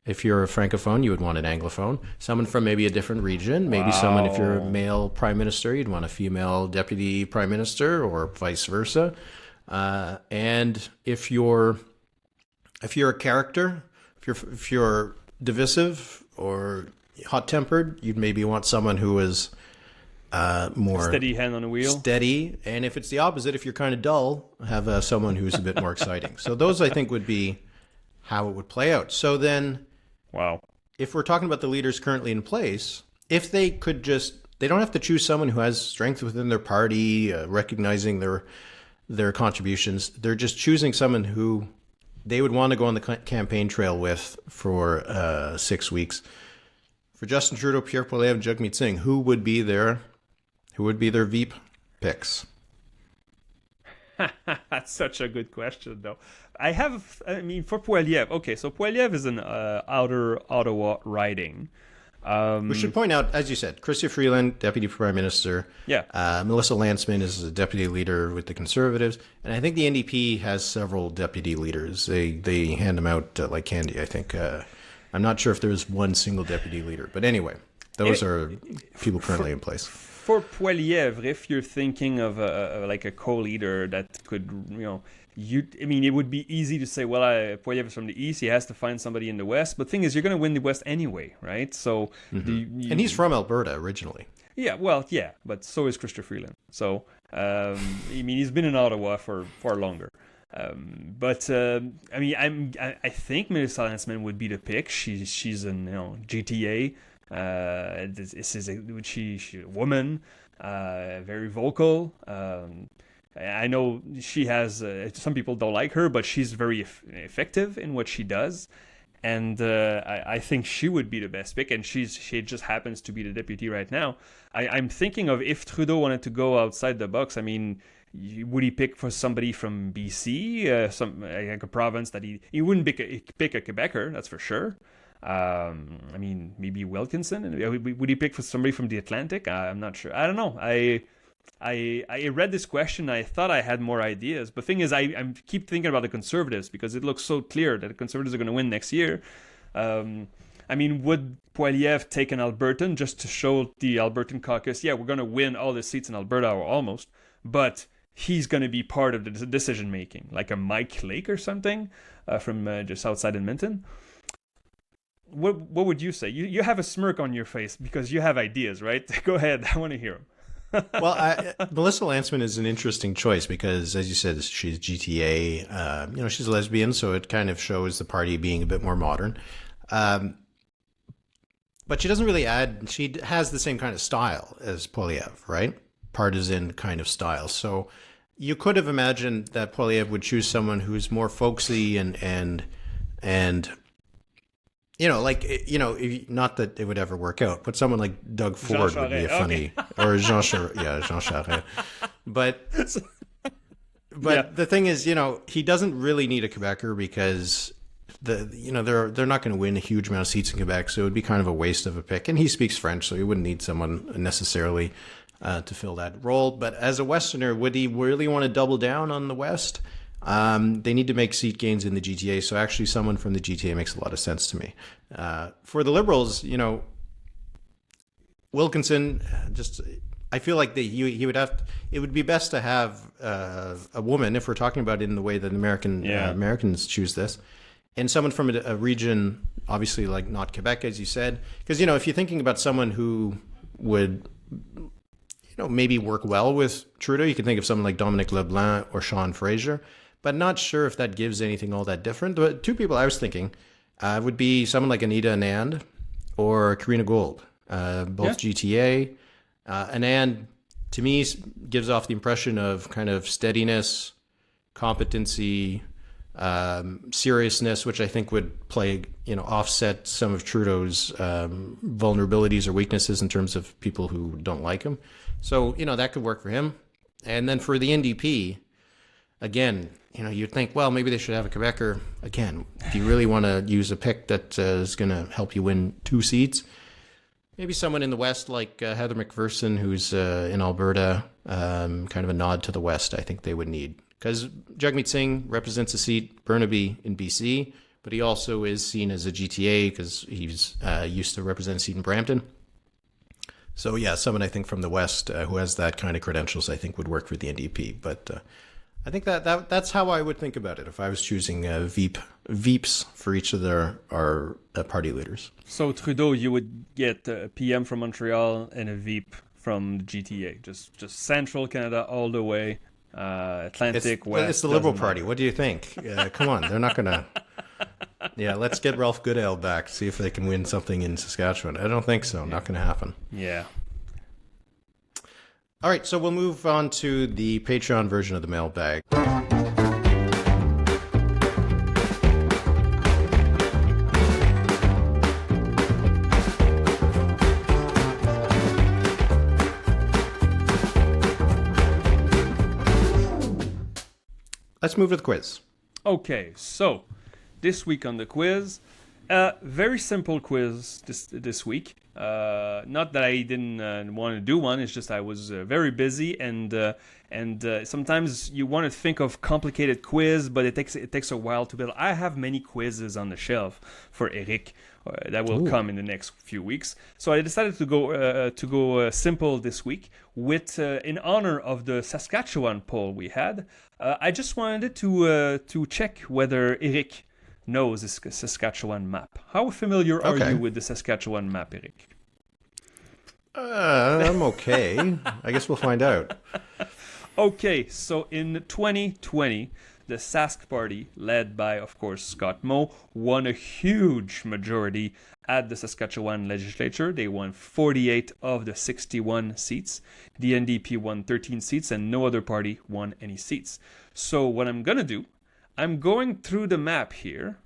If you're a francophone, you would want an anglophone. Someone from maybe a different region. Maybe someone, if you're a male prime minister, you'd want a female deputy prime minister, or vice versa. And if you're a character, if you're divisive or hot-tempered, you'd maybe want someone who is more steady hand on the wheel. Steady. And if it's the opposite, if you're kind of dull, have someone who's a bit more exciting. So those, I think, would be how it would play out. So then, if we're talking about the leaders currently in place, if they could they don't have to choose someone who has strength within their party, recognizing their contributions. They're just choosing someone who they would want to go on the campaign trail with for 6 weeks. For Justin Trudeau, Pierre Poilievre, and Jagmeet Singh, who would be their VP picks? That's such a good question, though. For Poilievre, okay, so Poilievre is an outer Ottawa riding. We should point out, as you said, Chrystia Freeland, Deputy Prime Minister. Yeah. Melissa Lantsman is a deputy leader with the Conservatives. And I think the NDP has several deputy leaders. They hand them out like candy, I think. I'm not sure if there's one single deputy leader. But anyway, those are people currently in place. For Poilievre, if you're thinking of a co-leader that could, it would be easy to say, Poilievre is from the East, he has to find somebody in the West. But the thing is, you're going to win the West anyway, right? So, and he's from Alberta originally. Yeah, but so is Chrystia Freeland. So, he's been in Ottawa for far longer. I think Melissa Lantsman would be the pick. She's in GTA. She's a woman, very vocal. I know she has some people don't like her, but she's very effective in what she does, and I think she would be the best pick. And she just happens to be the deputy right now. I'm thinking of if Trudeau wanted to go outside the box. Would he pick for somebody from BC, like a province that he wouldn't pick a Quebecer, that's for sure. Maybe Wilkinson. Would he pick for somebody from the Atlantic? I'm not sure. I don't know. I read this question. I thought I had more ideas. But the thing is, I keep thinking about the Conservatives because it looks so clear that the Conservatives are going to win next year. Would Poilievre take an Albertan just to show the Albertan caucus, we're going to win all the seats in Alberta, or almost, but he's going to be part of the decision making, like a Mike Lake or something from just outside Edmonton? What would you say? You have a smirk on your face because you have ideas, right? Go ahead. I want to hear them. Melissa Lantsman is an interesting choice because, as you said, she's GTA. She's a lesbian, so it kind of shows the party being a bit more modern. But she doesn't really add. She has the same kind of style as Poilievre, right? Partisan kind of style. So you could have imagined that Poilievre would choose someone who's more folksy and not that it would ever work out, but someone like Doug Ford would be a funny, or Jean Charest. But the thing is, he doesn't really need a Quebecer because they're not going to win a huge amount of seats in Quebec, so it would be kind of a waste of a pick. And he speaks French, so he wouldn't need someone necessarily to fill that role. But as a Westerner, would he really want to double down on the West? They need to make seat gains in the GTA, so actually someone from the GTA makes a lot of sense to me. For the Liberals, Wilkinson, I feel like he would have. It would be best to have a woman, if we're talking about it in the way that Americans choose this, and someone from a region, obviously like not Quebec, as you said, because if you're thinking about someone who would, maybe work well with Trudeau, you can think of someone like Dominic LeBlanc or Sean Fraser, but not sure if that gives anything all that different. But two people I was thinking would be someone like Anita Anand or Karina Gould, both GTA. Anand, to me, gives off the impression of kind of steadiness, competency, seriousness, which I think would offset some of Trudeau's vulnerabilities or weaknesses in terms of people who don't like him. So, that could work for him. And then for the NDP, again, you'd think, well, maybe they should have a Quebecer. Again, if you really want to use a pick that is going to help you win 2 seats, maybe someone in the West like Heather McPherson, who's in Alberta, kind of a nod to the West, I think they would need. Because Jagmeet Singh represents a seat, Burnaby in BC, but he also is seen as a GTA because he's used to represent a seat in Brampton. So, yeah, someone I think from the West who has that kind of credentials, I think would work for the NDP. But I think that's how I would think about it if I was choosing VEEPs for each of our party leaders. So Trudeau, you would get a PM from Montreal and a VEEP from the GTA, just Central Canada all the way, Atlantic West. It's the Liberal Party. What do you think? Come on, they're not going to... Yeah, let's get Ralph Goodale back, see if they can win something in Saskatchewan. I don't think so. Not going to happen. Yeah. All right, so we'll move on to the Patreon version of the mailbag. Let's move to the quiz. Okay, so this week on the quiz, very simple quiz this week. Not that I didn't want to do one. It's just I was very busy, and sometimes you want to think of complicated quiz, but it takes a while to build. I have many quizzes on the shelf for Éric that will come in the next few weeks. So I decided to go simple this week with in honor of the Saskatchewan poll we had. I just wanted to check whether Éric knows this Saskatchewan map. How familiar are you with the Saskatchewan map, Éric? I'm okay. I guess we'll find out. Okay, so in 2020, the Sask Party, led by, of course, Scott Moe, won a huge majority at the Saskatchewan legislature. They won 48 of the 61 seats. The NDP won 13 seats, and no other party won any seats. So what I'm going to do, I'm going through the map here.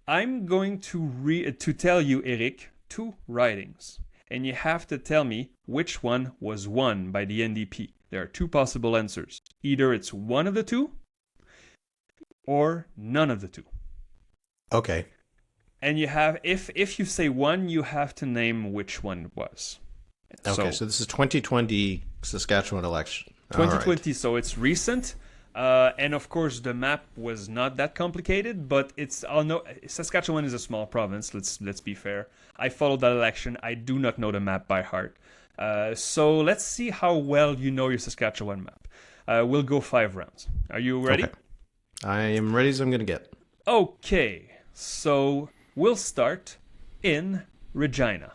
I'm going to tell you, Éric, 2 ridings. And you have to tell me which one was won by the NDP. There are 2 possible answers. Either it's one of the 2 or none of the 2. Okay. And you have, if you say one, you have to name which one it was. Okay, so this is 2020 Saskatchewan election. 2020, right. So it's recent. And of course, the map was not that complicated, but Saskatchewan is a small province. Let's be fair. I followed that election. I do not know the map by heart. So let's see how well you know your Saskatchewan map. We'll go 5 rounds. Are you ready? Okay. I am ready as I'm going to get. Okay, so we'll start in Regina.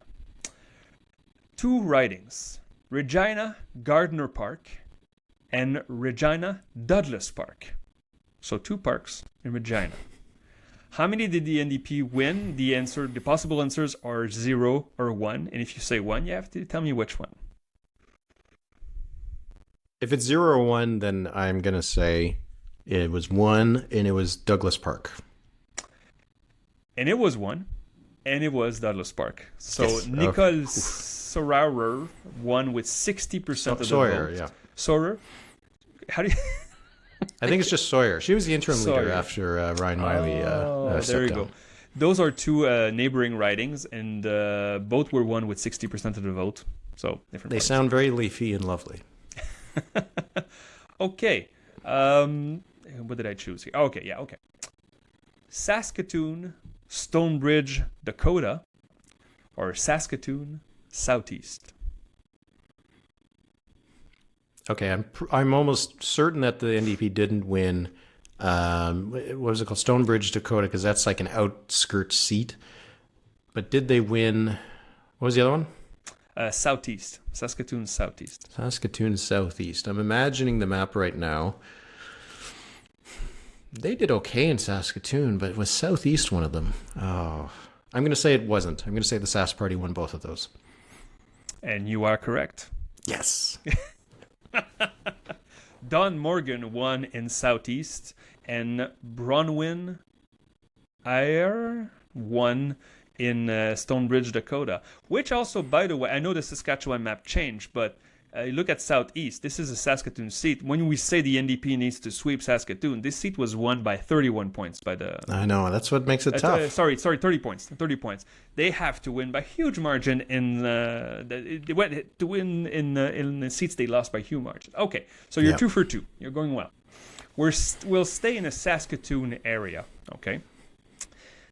2 ridings: Regina Gardner Park and Regina Douglas Park. So 2 parks in Regina. How many did the NDP win? The possible answers are 0 or 1. And if you say 1, you have to tell me which one. If it's 0 or 1, then I'm going to say it was 1 and it was Douglas Park. And it was 1 and it was Douglas Park. So yes. Nicole Saurer won with 60% of the Sawyer, vote. yeah. Saurer? How do you... I think it's just Sawyer. She was the interim leader Sawyer. after Ryan Miley there stepped you down. go. Those are two neighboring ridings, and both were won with 60% of the vote. So different. They parties. sound very leafy and lovely. Okay. What did I choose here? Okay, yeah, okay. Saskatoon, Stonebridge, Dakota, or Saskatoon, Southeast? Okay, I'm almost certain that the NDP didn't win. What was it called? Stonebridge, Dakota, because that's like an outskirt seat. But did they win? What was the other one? Southeast. Saskatoon, Southeast. Saskatoon, Southeast. I'm imagining the map right now. They did okay in Saskatoon, but was Southeast one of them? Oh, I'm going to say it wasn't. I'm going to say the Sask Party won both of those. And you are correct. Yes. Don Morgan won in Southeast, and Bronwyn Ayer won in Stonebridge, Dakota. Which also, by the way, I know the Saskatchewan map changed, but look at Southeast. This is a Saskatoon seat. When we say the NDP needs to sweep Saskatoon, this seat was won by 31 points by the... I know. That's what makes it tough. Sorry, 30 points. 30 points. They have to win by huge margin in... they went to win in the seats they lost by huge margin. Okay, so you're 2 for 2. You're going well. We'll stay in the Saskatoon area, okay?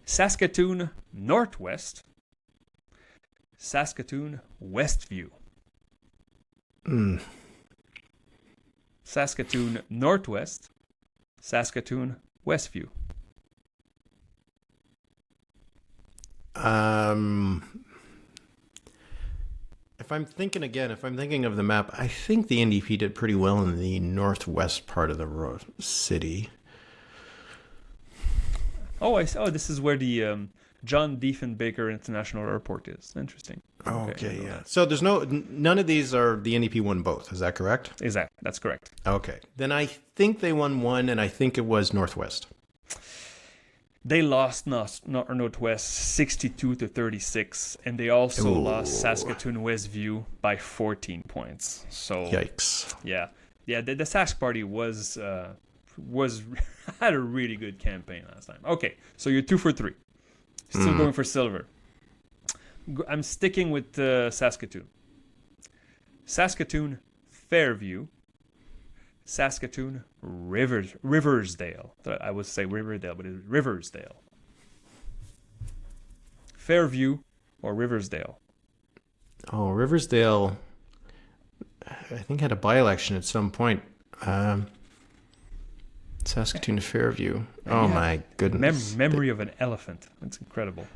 Saskatoon Northwest, Saskatoon Westview. Saskatoon Northwest, Saskatoon Westview. If I'm thinking of the map, I think the NDP did pretty well in the northwest part of the city. Oh, this is where the John Diefenbaker International Airport is. Interesting. Okay, yeah. So there's none of these are the NDP won both. Is that correct? Exactly. That's correct. Okay. Then I think they won one, and I think it was Northwest. They lost Northwest 62-36, and they also lost Saskatoon Westview by 14 points. So yikes. Yeah. The Sask Party was had a really good campaign last time. Okay, so you're 2 for 3. Still going for silver. I'm sticking with Saskatoon. Saskatoon Fairview. Saskatoon Riversdale. I would say Riverdale, but it's Riversdale. Fairview or Riversdale? Oh, Riversdale, I think, had a by-election at some point. Saskatoon Fairview. Oh, my goodness. Memory of an elephant. That's incredible.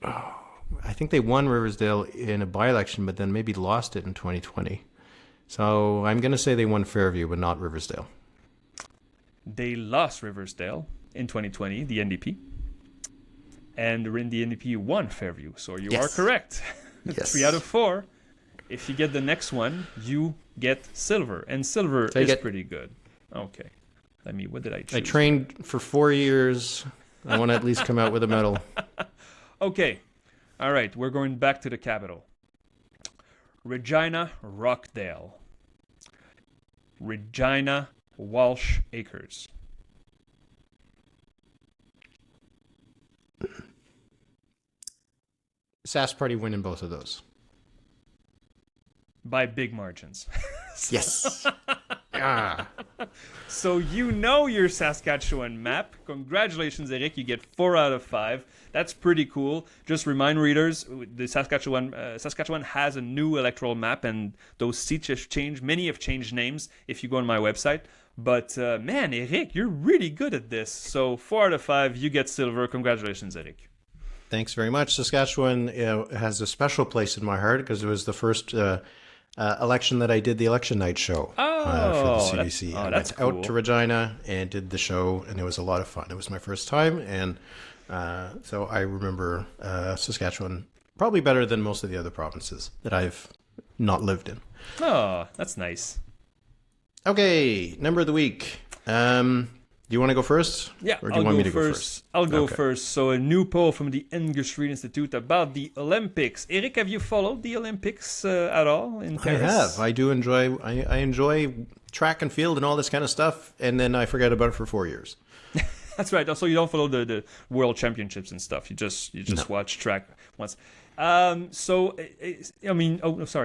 Oh, I think they won Riversdale in a by-election, but then maybe lost it in 2020. So I'm going to say they won Fairview, but not Riversdale. They lost Riversdale in 2020, the NDP. And the NDP won Fairview. So you are correct. Yes. 3 out of 4. If you get the next one, you get silver. And silver is pretty good. Okay. What did I choose? I trained for 4 years. I want to at least come out with a medal. Okay. All right. We're going back to the capital. Regina Rockdale. Regina Walsh Acres. Sask Party win in both of those. By big margins. Yes. So you know your Saskatchewan map. Congratulations, Éric. You get 4 out of 5. That's pretty cool. Just remind readers, the Saskatchewan has a new electoral map, and those seats have changed. Many have changed names if you go on my website. But man, Éric, you're really good at this. So 4 out of 5, you get silver. Congratulations, Éric. Thanks very much. Saskatchewan has a special place in my heart because it was the first election that I did the election night show for the CBC. I went out to Regina and did the show, and it was a lot of fun. It was my first time, and so I remember Saskatchewan probably better than most of the other provinces that I've not lived in. Oh, that's nice. Okay, number of the week. Do you want to go first? Yeah, or do you want me to go first? I'll go first. So a new poll from the Industry Institute about the Olympics. Éric, have you followed the Olympics at all in Paris? I have. I do enjoy. I enjoy track and field and all this kind of stuff, and then I forget about it for 4 years. That's right. Also, you don't follow the world championships and stuff. You just watch track once. Sorry,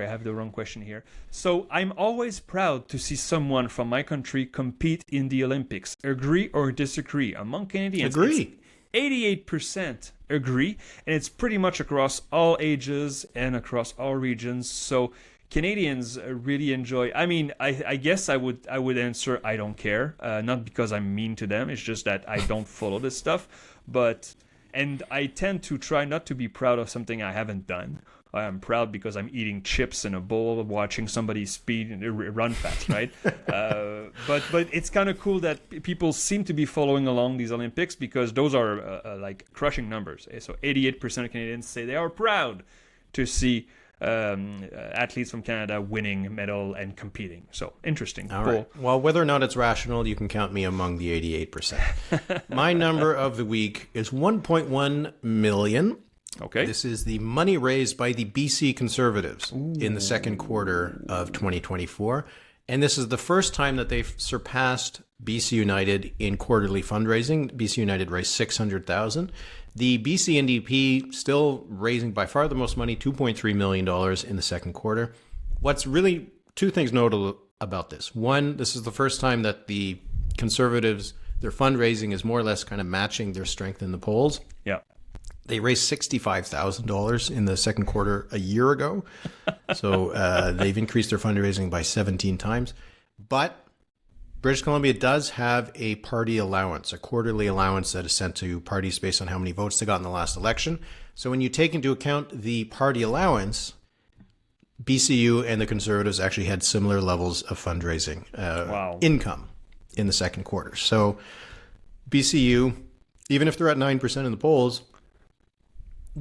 I have the wrong question here. So I'm always proud to see someone from my country compete in the Olympics. Agree or disagree? Among Canadians, Agree. 88% agree, and it's pretty much across all ages and across all regions. So Canadians really enjoy. I mean, I guess I would answer I don't care, not because I'm mean to them. It's just that I don't follow this stuff, and I tend to try not to be proud of something I haven't done. I'm proud because I'm eating chips in a bowl, watching somebody run fast, right? But it's kind of cool that people seem to be following along these Olympics because those are like crushing numbers. So 88% of Canadians say they are proud to see athletes from Canada winning medal and competing. So interesting. All right. Well, whether or not it's rational, you can count me among the 88%. My number of the week is 1.1 million. Okay. This is the money raised by the BC Conservatives in the second quarter of 2024. And this is the first time that they've surpassed BC United in quarterly fundraising. BC United raised $600,000. The BC NDP still raising by far the most money, $2.3 million in the second quarter. What's really two things notable about this. One, this is the first time that the Conservatives, their fundraising is more or less kind of matching their strength in the polls. Yeah. They raised $65,000 in the second quarter a year ago. So they've increased their fundraising by 17 times. But British Columbia does have a party allowance, a quarterly allowance that is sent to parties based on how many votes they got in the last election. So when you take into account the party allowance, BCU and the Conservatives actually had similar levels of fundraising income in the second quarter. So BCU, even if they're at 9% in the polls,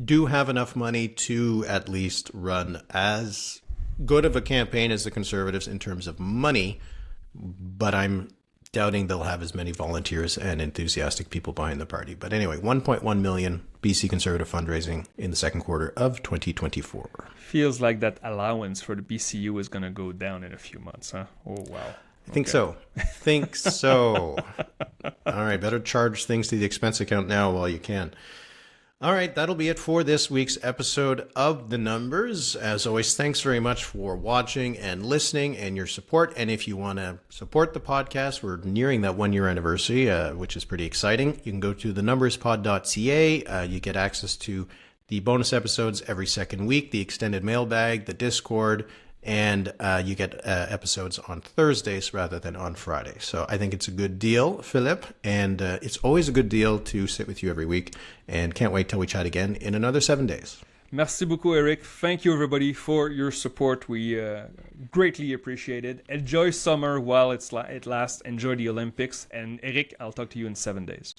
do have enough money to at least run as good of a campaign as the Conservatives in terms of money, but I'm doubting they'll have as many volunteers and enthusiastic people behind the party. But anyway, 1.1 million BC Conservative fundraising in the second quarter of 2024. Feels like that allowance for the BCU is going to go down in a few months, huh? Oh, wow. I think so. All right, better charge things to the expense account now while you can. All right, that'll be it for this week's episode of The Numbers. As always, thanks very much for watching and listening and your support. And if you want to support the podcast, we're nearing that 1 year anniversary, which is pretty exciting. You can go to thenumberspod.ca. You get access to the bonus episodes every second week, the extended mailbag, the Discord, and you get episodes on Thursdays rather than on Friday. So I think it's a good deal, Philippe, and it's always a good deal to sit with you every week, and can't wait till we chat again in another 7 days. Merci beaucoup, Éric. Thank you, everybody, for your support. We greatly appreciate it. Enjoy summer while it lasts. Enjoy the Olympics. And Éric, I'll talk to you in 7 days.